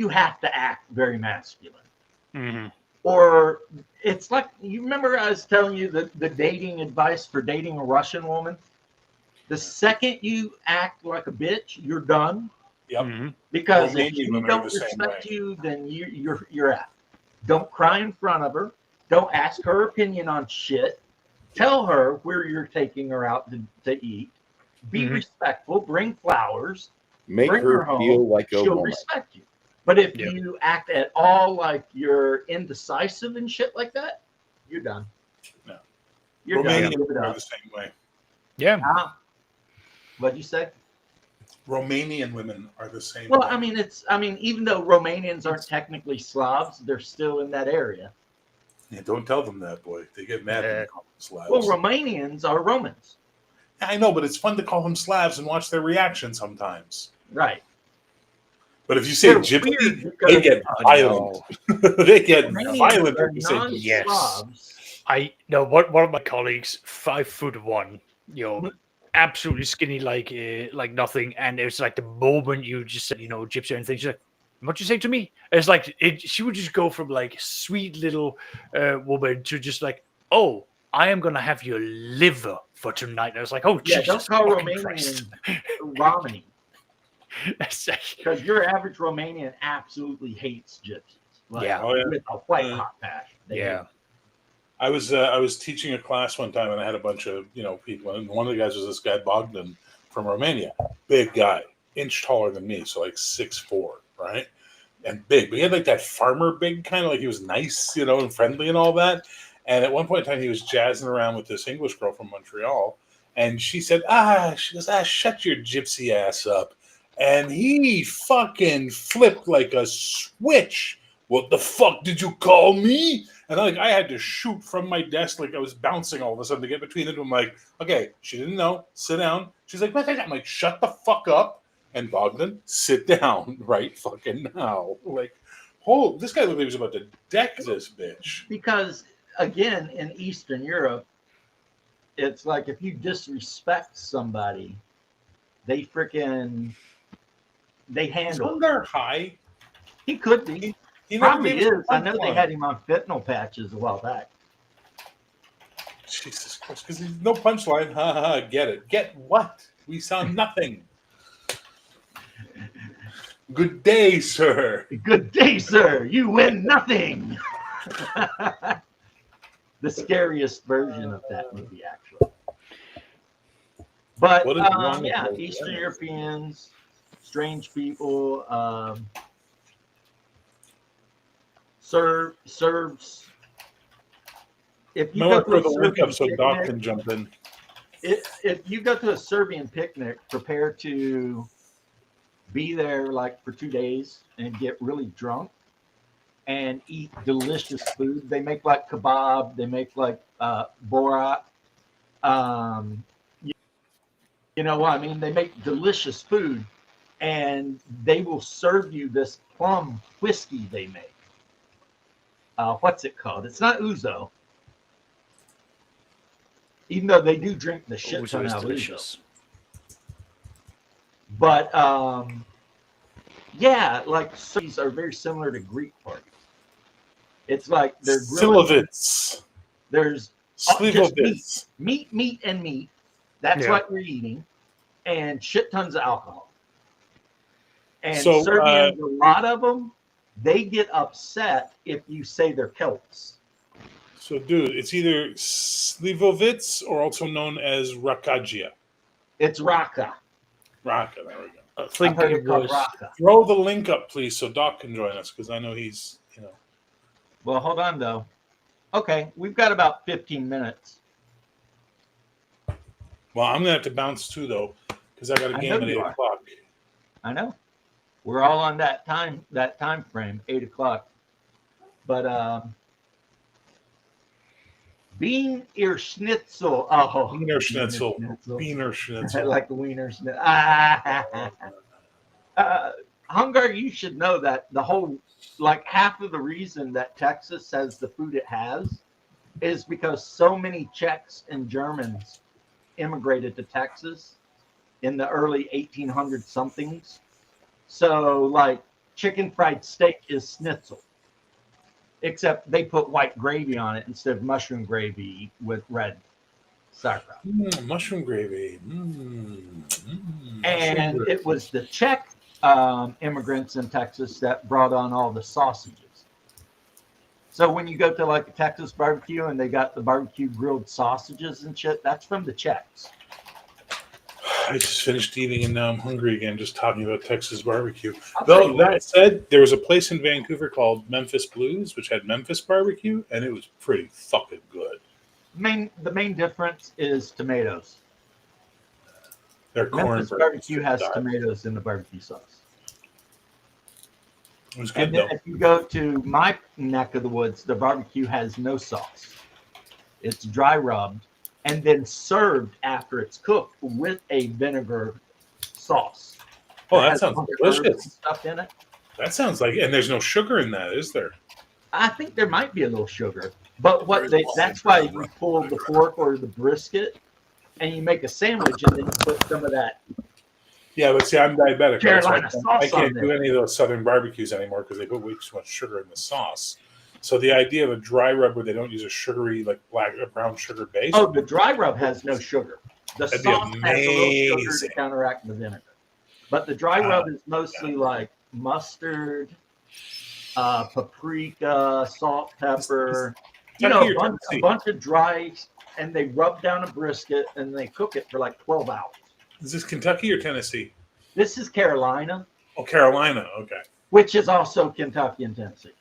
have to act very masculine. Mm-hmm. Or it's like, you remember I was telling you the dating advice for dating a Russian woman? The second you act like a bitch, you're done. Yep. Mm-hmm. Because Romanian if you women are don't the same respect way. you, then you're out. Don't cry in front of her. Don't ask her opinion on shit. Tell her where you're taking her out to eat. Be Mhm. respectful. Bring flowers. Make Bring her home. feel like a She'll woman. respect you. But if Yeah. you act at all like you're indecisive and shit like that, you're done. No. You're done. Romanian Give it women are up. the same way. Yeah. What'd you say? Romanian women are the same Well, way. I mean, even though Romanians aren't technically Slavs, they're still in that area. Yeah, don't tell them that, boy. They get mad when you call them Slavs. Well, Romanians are Romans. I know, but it's fun to call them Slavs and watch their reaction sometimes. Right. But if you say They're gypsy, weird they because get violent. They get Romanians violent are if you say gypsy. yes. non-Slavs. I know one of my colleagues, 5'1", absolutely skinny like nothing, and it's like the moment you just said gypsy or anything, she's like, what you say to me? It's like she would just go from like sweet little woman to just like, oh, I am gonna have your liver for tonight. And I was like, oh, Yeah, Jesus don't call fucking Christ. Romanian Romani, That's like- because your average Romanian absolutely hates gypsies. Like, Yeah. Oh, yeah. with a white Yeah. hot passion. They yeah. hate I was teaching a class one time, and I had a bunch of people, and one of the guys was this guy Bogdan from Romania, big guy, inch taller than me, so like 6'4", right, and big. But he had like that farmer big kind of like he was nice, and friendly and all that. And at one point in time, he was jazzing around with this English girl from Montreal, and she said, she goes, shut your gypsy ass up, and he fucking flipped like a switch. What the fuck did you call me? And I had to shoot from my desk, like I was bouncing all of a sudden to get between them. I'm like, okay, she didn't know. Sit down. She's like, what? I'm like, shut the fuck up. And Bogdan, sit down right fucking now. Like, this guy looked like he was about to deck this bitch. because again, in Eastern Europe, it's like if you disrespect somebody, they handle it. They're high. He could be. He never Probably gave us is. a I know they punchline. had him on fentanyl patches a while back. Jesus Christ, because there's no punchline. Ha ha ha. Get it. Get what? We saw nothing. Good day, sir. Good day, sir. You win nothing. The scariest version of that movie, actually. But What is wrong with yeah, those Eastern guys? Europeans, strange people, Serbs. If you I go want to to a throw the link Serbian up so Doc picnic, can jump in. if you go to a Serbian picnic, prepare to be there like for 2 days and get really drunk and eat delicious food. They make like kebab. They make like borat. You know what I mean? They make delicious food, and they will serve you this plum whiskey they make. What's it called? It's not ouzo. Even though they do drink the shit Ouzo ton is out of ouzo. delicious. But yeah, like these are very similar to Greek parties. It's like they're grilling. Slivovitz. There's Slivovitz. meat, and meat. That's Yeah. what we're eating, and shit tons of alcohol. And So, Serbians, a lot of them, they get upset if you say they're Celts. So, dude, it's either Slivovitz or also known as Rakagia. It's Raka. Raka, there we go. I I've think heard it it called was. Raka. Throw the link up, please, so Doc can join us, because I know he's, Well, hold on though. Okay, we've got about 15 minutes. Well, I'm going to have to bounce too, though, because I got a I game know at 8 you are. o'clock. I know. We're all on that time frame, 8 o'clock. But Bean ear schnitzel. Oh, Wiener Schnitzel. schnitzel. Wiener I Schnitzel. like the wiener schnitzel. Hungar, you should know that the whole, like half of the reason that Texas has the food it has is because so many Czechs and Germans immigrated to Texas in the early 1800 somethings. So like chicken fried steak is schnitzel, except they put white gravy on it instead of mushroom gravy with red sauerkraut. Mushroom gravy. And it was the Czech immigrants in Texas that brought on all the sausages. So when you go to like a Texas barbecue and they got the barbecue grilled sausages and shit, that's from the Czechs. I just finished eating and now I'm hungry again just talking about Texas barbecue. I'll tell Though you what, that said, there was a place in Vancouver called Memphis Blues, which had Memphis barbecue, and it was pretty fucking good. the main difference is tomatoes. Their corn Memphis barbecue has died. tomatoes in the barbecue sauce. It was good And then though. if you go to my neck of the woods, the barbecue has no sauce. It's dry rubbed and then served after it's cooked with a vinegar sauce. Oh, It that has a sounds bunch of herbs and delicious. stuff in it. That sounds like, and there's no sugar in that, is there? I think there might be a little sugar, but that's why you pull the pork or the brisket and you make a sandwich and then you put some of that Yeah, but see, I'm diabetic. Right? So Carolina sauce I can't on do there. any of those southern barbecues anymore because they put way too much sugar in the sauce. So the idea of a dry rub where they don't use a sugary, like black or brown sugar base. Oh, the dry rub has no sugar. The That'd be sauce has a little sugar amazing. to counteract the vinegar. But the dry rub is mostly like mustard, paprika, salt, pepper. You know, Kentucky or a Tennessee? bunch of dry, and they rub down a brisket and they cook it for like 12 hours. Is this Kentucky or Tennessee? This is Carolina, Oh, Carolina. Okay. which is also Kentucky and Tennessee.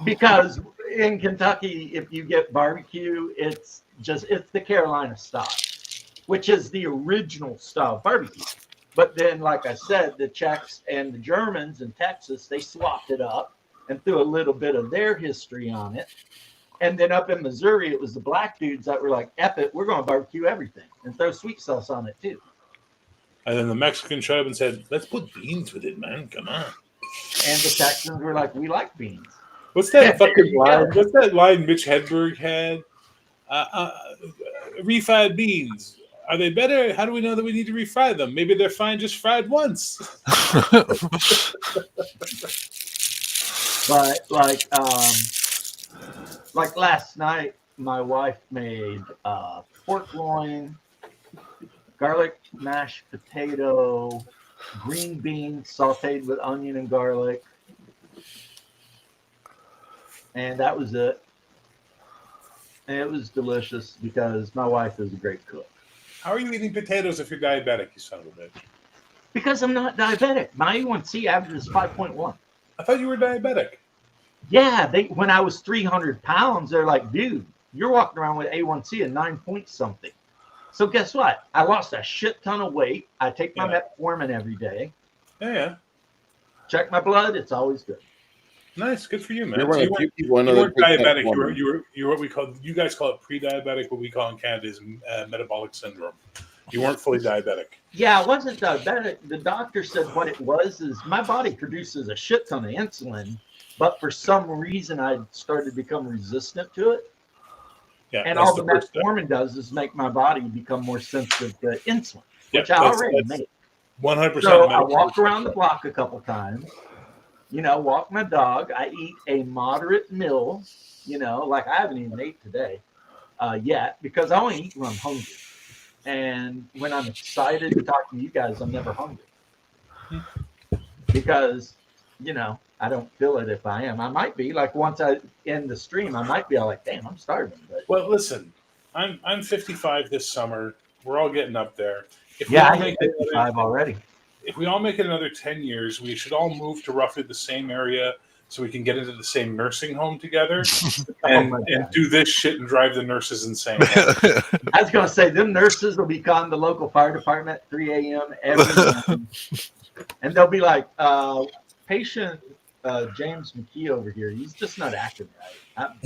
Because in Kentucky, if you get barbecue, it's the Carolina style, which is the original style barbecue. But then, like I said, the Czechs and the Germans in Texas, they swapped it up and threw a little bit of their history on it. And then up in Missouri, it was the black dudes that were like, F it, we're going to barbecue everything and throw sweet sauce on it too. And then the Mexican showed up and said, "Let's put beans with it, man. Come on." And the Texans were like, we like beans. What's that Yeah, there fucking you line? go. What's that line Mitch Hedberg had? Refried beans. Are they better? How do we know that we need to refry them? Maybe they're fine just fried once. But like last night, my wife made pork loin, garlic mashed potato, green beans sauteed with onion and garlic, and that was it. And it was delicious because my wife is a great cook. How are you eating potatoes if you're diabetic, you son of a bitch? Because I'm not diabetic. My A1C average is 5.1. I thought you were diabetic. Yeah, when I was 300 pounds, they're like, dude, you're walking around with A1C at 9 point something. So guess what? I lost a shit ton of weight. I take my metformin every day. Yeah. Check my blood. It's always good. Nice. Good for you, man. You're one So of the few people I know you that weren't take diabetic. metformin. You were what we call, you guys call it pre-diabetic. What we call in Canada is metabolic syndrome. You weren't fully diabetic. Yeah, I wasn't diabetic. The doctor said what it was is my body produces a shit ton of insulin, but for some reason I started to become resistant to it. Yeah, And that's all the first step. metformin does is make my body become more sensitive to insulin, Yeah, which I already make. 100%. So I walk around the block a couple times, walk my dog. I eat a moderate meal, like I haven't even ate today yet because I only eat when I'm hungry. And when I'm excited to talk to you guys, I'm never hungry because, I don't feel it if I am. I might be like once I end the stream, I might be all like, damn, I'm starving. But Well, listen, I'm 55 this summer. We're all getting up there. If yeah, I we all hit make 55 already. if we all make it another 10 years, we should all move to roughly the same area so we can get into the same nursing home together and do this shit and drive the nurses insane. I was going to say, them nurses will be calling the local fire department at 3 a.m. every morning. And they'll be like, patient James McKee over here, he's just not acting right. I'm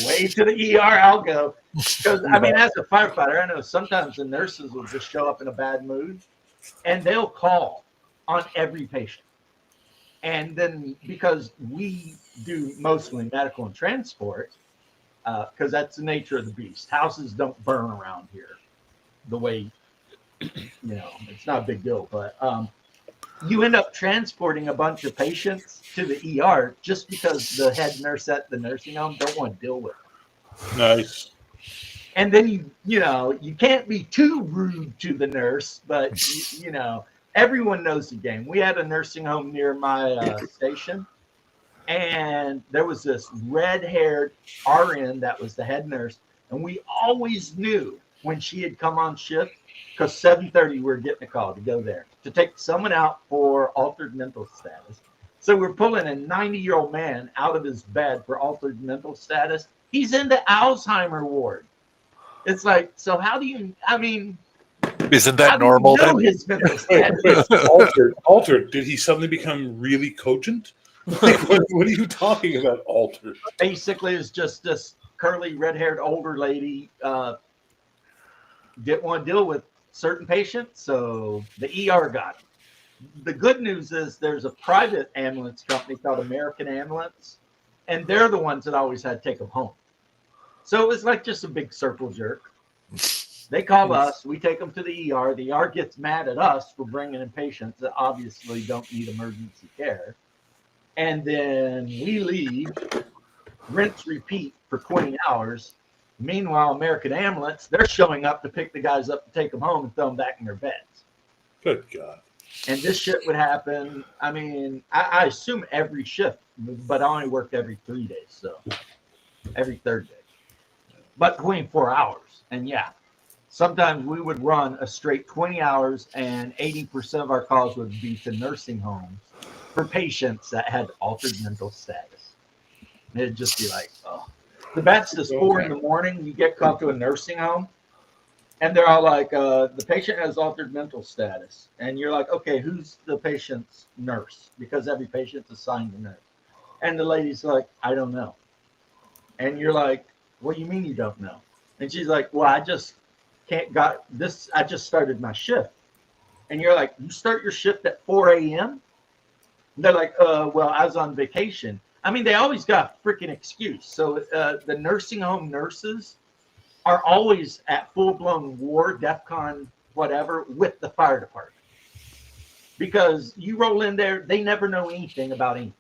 away to the ER, I'll go. Because, as a firefighter, I know sometimes the nurses will just show up in a bad mood and they'll call on every patient. And then because we do mostly medical and transport, because that's the nature of the beast. Houses don't burn around here the way, it's not a big deal. But you end up transporting a bunch of patients to the ER just because the head nurse at the nursing home don't want to deal with it. Nice. And then you can't be too rude to the nurse, but everyone knows the game. We had a nursing home near my station, and there was this red-haired RN that was the head nurse, and we always knew when she had come on shift because 7:30 we were getting a call to go there to take someone out for altered mental status. So we're pulling a 90-year-old man out of his bed for altered mental status. He's in the Alzheimer ward. It's like, so how do you? Isn't How that do you normal know then? his mental status? Altered. Did he suddenly become really cogent? Like, what are you talking about, altered? Basically, it's just this curly, red-haired older lady didn't want to deal with certain patients, so the ER got him. The good news is there's a private ambulance company called American Ambulance, and they're the ones that always had to take them home. So it was like just a big circle jerk. They call us. We take them to the ER. The ER gets mad at us for bringing in patients that obviously don't need emergency care. And then we leave, rinse, repeat for 20 hours. Meanwhile, American Ambulance, they're showing up to pick the guys up to take them home and throw them back in their beds. Good God. And this shit would happen. I mean, I assume every shift, but I only worked every 3 days. So every third day. But 24 hours. And yeah. Sometimes we would run a straight 20 hours and 80% of our calls would be to nursing homes for patients that had altered mental status. And it'd just be like, oh. The best is 4 in the morning. You get called to a nursing home and they're all like, the patient has altered mental status. And you're like, okay, who's the patient's nurse? Because every patient's assigned a nurse. And the lady's like, I don't know. And you're like, what do you mean you don't know? And she's like, well, I just started my shift. And you're like, you start your shift at 4 a.m.? And they're like, well, I was on vacation. I mean, they always got a freaking excuse. So the nursing home nurses are always at full-blown war, DEFCON, whatever, with the fire department. Because you roll in there, they never know anything about anything.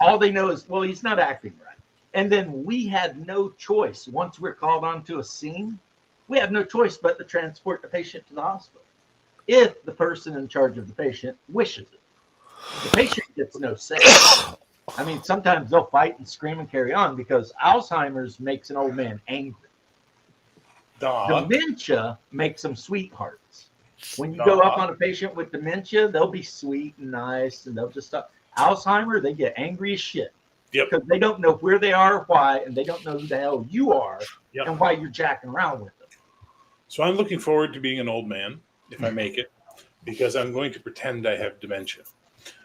All they know is, well, he's not acting right. And then we had no choice. Once we're called onto a scene, we have no choice but to transport the patient to the hospital if the person in charge of the patient wishes it. The patient gets no say. I mean, sometimes they'll fight and scream and carry on because Alzheimer's makes an old man angry. Dementia makes them sweethearts. When you go up on a patient with dementia, they'll be sweet and nice and they'll just stop. Alzheimer, they get angry as shit. Yep. Because they don't know where they are, why, and they don't know who the hell you are and why you're jacking around with them. So I'm looking forward to being an old man, if I make it, because I'm going to pretend I have dementia,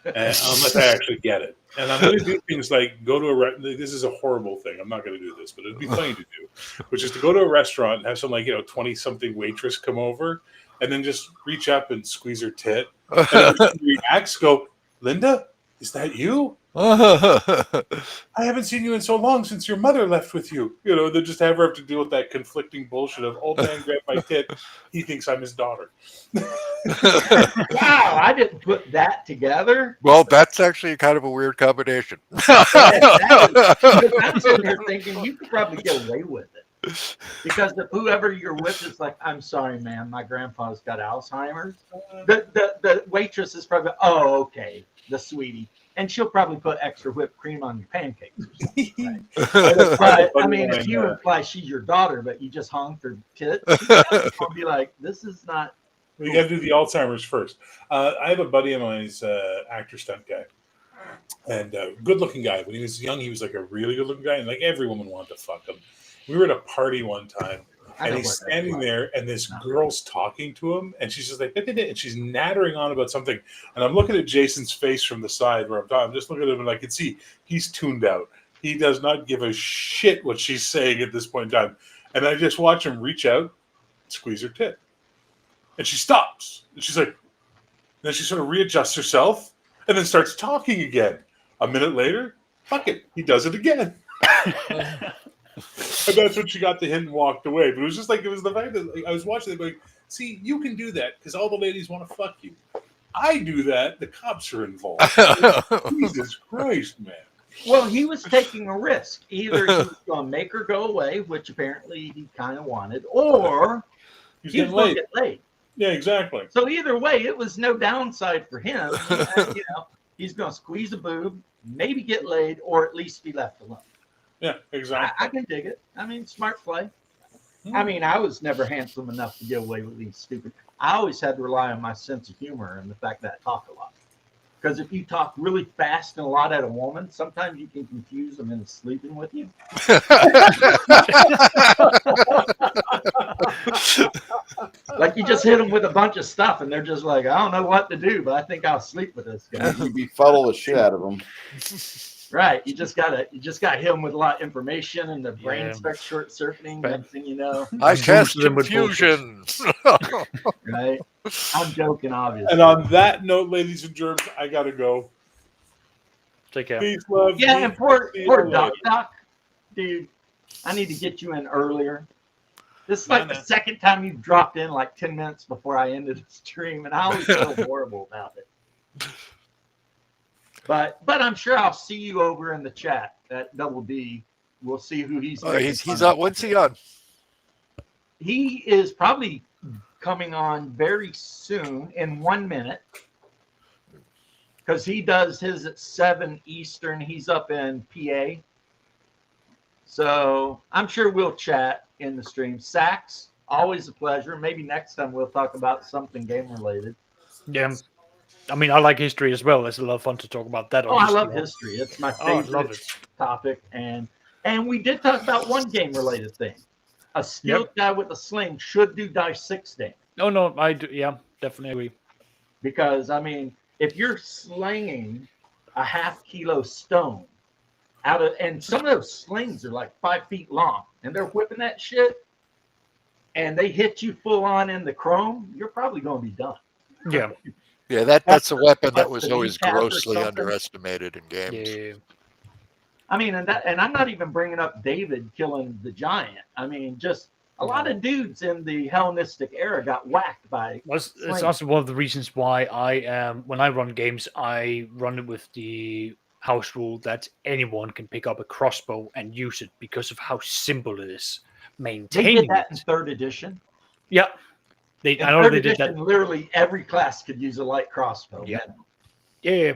unless I actually get it. And I'm going to do things like go to this is a horrible thing. I'm not going to do this, but it'd be funny to do, which is to go to a restaurant and have some 20-something waitress come over and then just reach up and squeeze her tit. And then she reacts, go, Linda, is that you? I haven't seen you in so long since your mother left with you. They just have her have to deal with that conflicting bullshit of old man grabbed my tit. He thinks I'm his daughter. Wow, I didn't put that together. Well, that's actually kind of a weird combination. I'm sitting here thinking you could probably get away with it. Because if whoever you're with is like, I'm sorry, ma'am, my grandpa's got Alzheimer's. The waitress is probably, oh, okay, the sweetie. And she'll probably put extra whipped cream on your pancakes or something. Right? But, I mean, if you imply she's your daughter, but you just honked her tits, I'll be like, this is not. We got to do the Alzheimer's first. I have a buddy of mine, he's an actor stunt guy. And good-looking guy. When he was young, he was like a really good-looking guy. And like every woman wanted to fuck him. We were at a party one time. And he's standing there, and this girl's talking to him, and she's just like, and she's nattering on about something. And I'm looking at Jason's face from the side where I'm talking. I'm just looking at him, and I can see he's tuned out. He does not give a shit what she's saying at this point in time. And I just watch him reach out, squeeze her tit. And she stops. And she's like, and then she sort of readjusts herself, and then starts talking again. A minute later, fuck it, he does it again. And that's when she got the hint and walked away. But it was just like, it was the fact that I was watching it like, see, you can do that because all the ladies want to fuck you. I do that, the cops are involved. Jesus Christ, man. Well, he was taking a risk. Either he was going to make her go away, which apparently he kind of wanted, or he was going to get laid. Yeah, exactly. So either way, it was no downside for him. He's going to squeeze a boob, maybe get laid, or at least be left alone. Yeah, exactly. I can dig it. I mean, smart play. I mean, I was never handsome enough to get away with these stupid. I always had to rely on my sense of humor and the fact that I talk a lot. Because if you talk really fast and a lot at a woman, sometimes you can confuse them into sleeping with you. Like you just hit them with a bunch of stuff, and they're just like, I don't know what to do, but I think I'll sleep with this guy. You befuddle the shit out of them. Right, you just gotta hit them with a lot of information, and the brain starts short circuiting. Next thing you know, I cast confusion. Right, I'm joking, obviously. And on that note, ladies and germs, I gotta go. Take care. Peace, love. Yeah, peace, and poor peace, Doc, dude. I need to get you in earlier. This is like the Nah. second time you've dropped in like 10 minutes before I ended the stream, and I always feel horrible about it. But I'm sure I'll see you over in the chat at Double D. We'll see who he's. making He's fun on. of. When's he on? He is probably coming on very soon in 1 minute, because he does his at 7 Eastern. He's up in PA. So I'm sure we'll chat in the stream. Sax, always a pleasure. Maybe next time we'll talk about something game related. Yeah. I mean, I like history as well. It's a lot of fun to talk about that. Oh, I obviously. love history. It's my Oh, I favorite love it. topic. And we did talk about one game related thing. A skilled guy with a sling should do dice 16. No, I do. Yeah, definitely agree. Because, I mean, if you're slinging a half kilo stone and some of those slings are like 5 feet long, and they're whipping that shit, and they hit you full on in the chrome, you're probably going to be done. Yeah. Yeah, that's a weapon that That's was the always kneecap or grossly something. underestimated in games. Yeah. I mean, and I'm not even bringing up David killing the giant. I mean, just a lot of dudes in the Hellenistic era got whacked by. It's also one of the reasons why when I run games, I run it with the house rule that anyone can pick up a crossbow and use it because of how simple it is They maintaining did that in it. 3rd edition. Yeah, In I know 3rd they did that. edition, literally every class could use a light crossbow. Yeah. Yeah,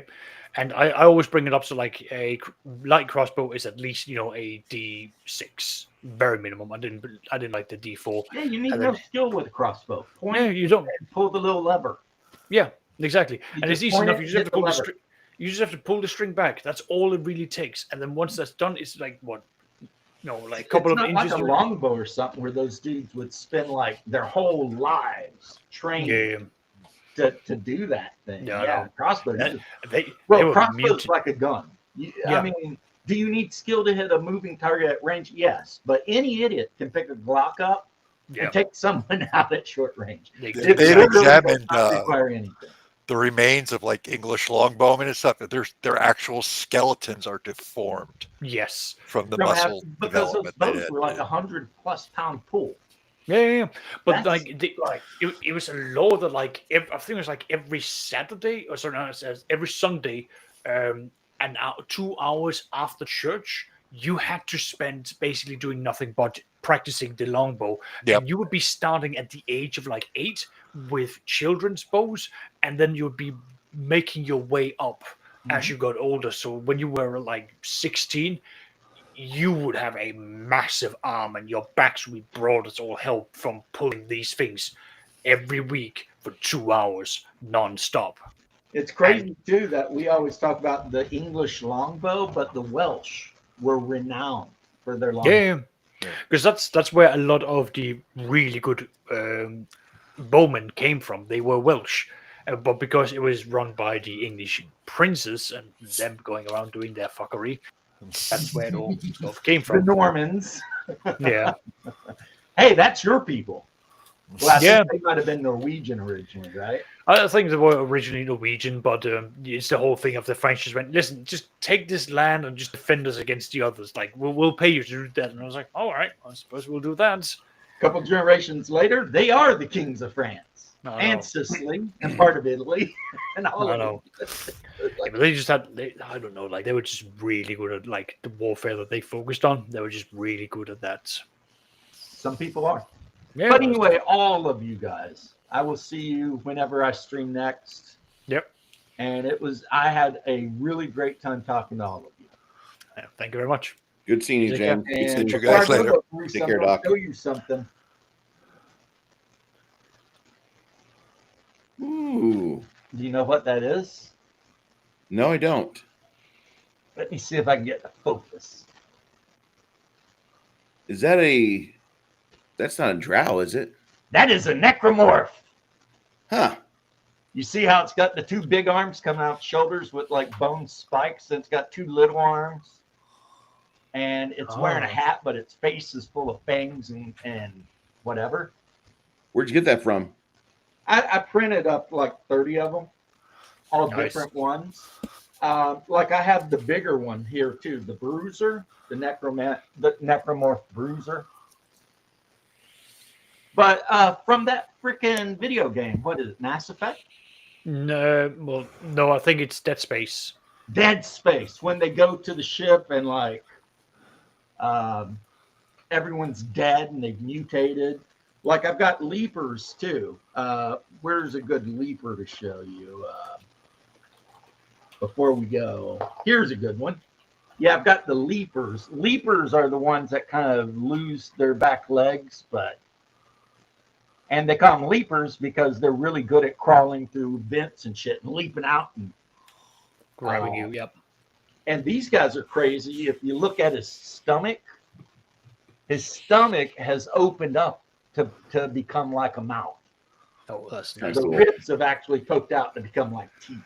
and I always bring it up. So like a light crossbow is at least a D6 very minimum. I didn't like the D4. Yeah, you need And no then- skill with a crossbow. Point Yeah, you don't. and pull the little lever. Yeah, exactly. You And it's just easy point enough. it You and just have hit to the pull the lever. string. You just have to pull the string back. That's all it really takes. And then once that's done, it's like what? No, like a couple It's of not inches. like a longbow or something where those dudes would spend like their whole lives training Yeah, to do that thing. Yeah, I Yeah, know. crossbow. you That- just- they Well, were crossbow's muted. like a gun. Yeah. I mean, do you need skill to hit a moving target at range? Yes, but any idiot can pick a Glock up Yeah, and take someone out at short range. they- They've It literally does examined, not require anything. The remains of like English longbowmen and stuff. Their actual skeletons are deformed yes. from the Don't have- muscle because those development. they bows had. were like 100+ pound pull. Yeah. But That's like, it was a law that like I think it was like every Saturday or sorry, no, it says every Sunday, an hour, 2 hours after church, you had to spend basically doing nothing but practicing the longbow. Yep. And you would be starting at the age of like 8 with children's bows, and then you'd be making your way up as you got older. So when you were like 16, you would have a massive arm and your backs would be broad as all hell from pulling these things every week for 2 hours non-stop. It's crazy too that we always talk about the English longbow, but the Welsh were renowned for their longbow. Yeah, because that's where a lot of the really good bowmen came from. They were Welsh, but because it was run by the English princes and them going around doing their fuckery, that's where it all stuff came The from. Normans. Yeah, Hey, that's your people. Well, I Yeah. think they might have been Norwegian originally, right? I think they were originally Norwegian, but it's the whole thing of the French just went, listen, just take this land and just defend us against the others. Like, we'll pay you to do that. And I was like, all right, I suppose we'll do that. A couple generations later, they are the kings of France I and know. Sicily and part of Italy and all I of know. it. Yeah, but they just had, I don't know, like they were just really good at like the warfare that they focused on. They were just really good at that. Some people are. Yeah, But anyway, all of you guys, I will see you whenever I stream next. Yep. And I had a really great time talking to all of you. Yeah, thank you very much. Good seeing you, Take Jen. See And you before I guys go, later. Bruce, Take I'm care, gonna Doc. show you something. Ooh. Do you know what that is? No, I don't. Let me see if I can get the focus. Is that's not a drow, is it? That is a necromorph. Huh. You see how it's got the two big arms coming out shoulders with like bone spikes, and it's got two little arms. And it's wearing a Oh. hat, but its face is full of fangs and whatever. Where'd you get that from? I printed up like 30 of them, all Nice. different ones. Like I have the bigger one here too, the Bruiser, the Necromorph Bruiser. But from that freaking video game, what is it? Mass Effect? No, well, no, I think it's Dead Space. Dead Space. When they go to the ship and like everyone's dead and they've mutated. Like I've got leapers too. Where's a good leaper to show you before we go? Here's a good one. Yeah, I've got the leapers. Leapers are the ones that kind of lose their back legs, and they call them leapers because they're really good at crawling through vents and shit and leaping out and Grabbing you, yep. And these guys are crazy. If you look at his stomach has opened up to become like a mouth. Oh, that's The nice. ribs have actually poked out to become like teeth.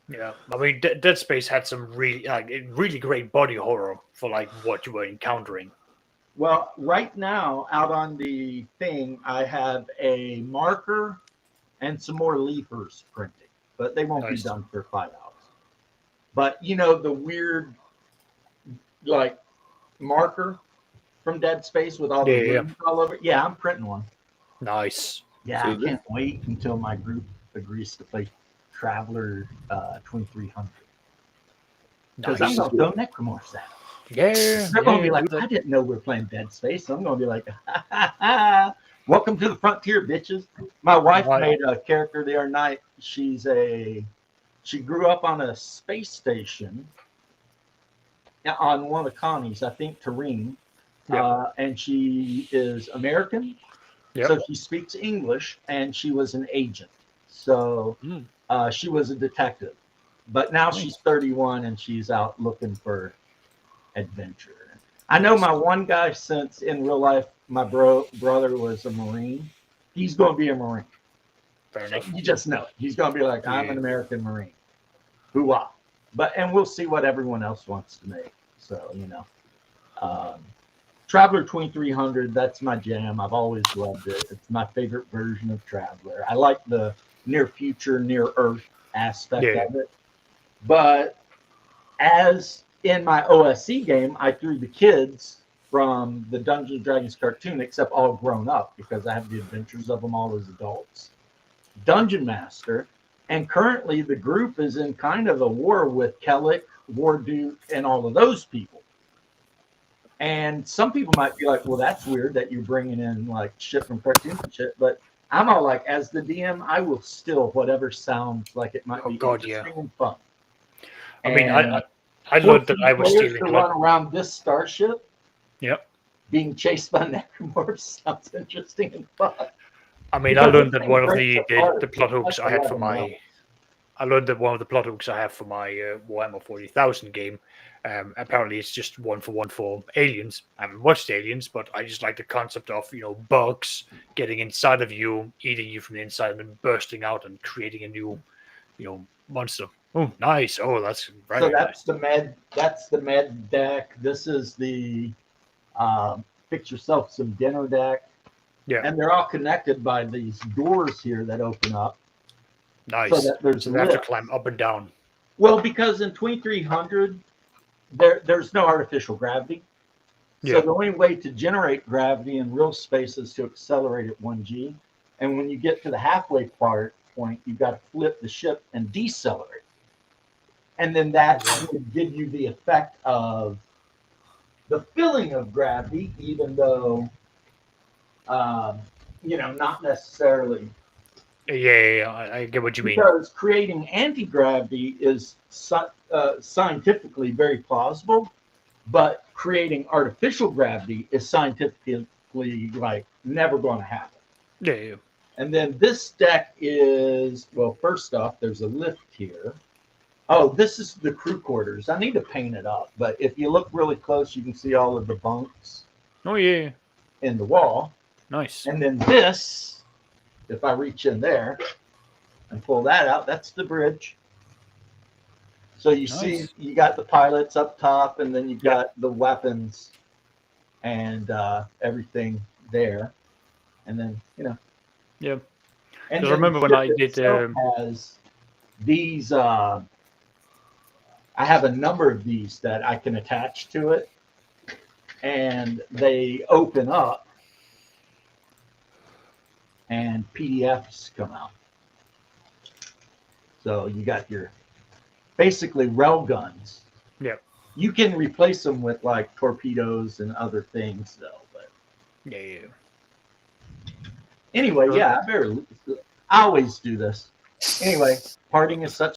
Yeah, I mean, Dead Space had some really great body horror for like what you were encountering. Well, right now, out on the thing, I have a marker and some more leafers printing, but they won't Nice. be done for 5 hours. But you know the weird, like, marker from Dead Space with all the Yeah. rooms all over. Yeah, I'm printing one. Nice. Yeah, So I can't wait until my group agrees to play Traveler 2300 because I'm Nice. gonna throw Necromorphs at 'em. Yeah, They're gonna be yeah, like, do I that. didn't know we were playing Dead Space. I'm gonna be like, ha, ha, ha. Welcome to the frontier, bitches. My wife Right. made a character the other night. She grew up on a space station on one of the colonies, I think Tareen, Yeah. and she is American. Yep. So she speaks English, and she was an agent. So Hmm. she was a detective. But now she's 31 and she's out looking for adventure. I know my one guy, since in real life my brother was a Marine. He's going to be a Marine. Fair enough. You just know it. He's going to be like, I'm Yeah. an American Marine. Hoo-ah. And we'll see what everyone else wants to make. So, you know. Traveler 2300, that's my jam. I've always loved it. It's my favorite version of Traveler. I like the near future, near Earth aspect Yeah. of it. But as in my OSC game, I threw the kids from the Dungeons and Dragons cartoon, except all grown up because I have the adventures of them all as adults. Dungeon Master, and currently the group is in kind of a war with Kellic, Warduke, and all of those people. And some people might be like, well, that's weird that you're bringing in like shit from cartoons and shit. But I'm all like, as the DM, I will still whatever sounds like it might Oh, be God, interesting yeah. and fun. I mean, And I learned that I was players stealing. to run around this starship. Yep. Being chased by necromorphs sounds interesting and fun. I mean, I learned that one of the Breaks plot apart. hooks I had for my. I learned that one of the plot hooks I have for my Warhammer 40,000 game. Apparently, it's just one for aliens. I haven't watched Aliens, but I just like the concept of bugs getting inside of you, eating you from the inside, and then bursting out and creating a new, monster. Oh, nice! Oh, that's very So nice. that's the med deck. This is the fix yourself some dinner deck. Yeah, And they're all connected by these doors here that open up. nice. So that there's So they have to lift. climb up and down. Well, because in 2300, there's no artificial gravity. So Yeah. the only way to generate gravity in real space is to accelerate at 1g. And when you get to the halfway point, you've got to flip the ship and decelerate. And then that would give you the effect of the filling of gravity, even though, not necessarily. Yeah, I get what you mean. Because creating anti-gravity is scientifically very plausible, but creating artificial gravity is scientifically never going to happen. Yeah. And then this deck is, well, first off, there's a lift here. Oh, this is the crew quarters. I need to paint it up, but if you look really close, you can see all of the bunks Oh yeah, in the wall. nice. And then this, if I reach in there and pull that out, that's the bridge. So you see, Nice. you got the pilots up top, and then you've Yeah. got the weapons and everything there. And then, Yeah. And I then remember the when I ship did, itself has these. I have a number of these that I can attach to it, and they open up. and PDFs come out. So you got your basically rail guns. Yep. You can replace them with like torpedoes and other things though. But Yeah. anyway, yeah, I always do this. Anyway, parting is such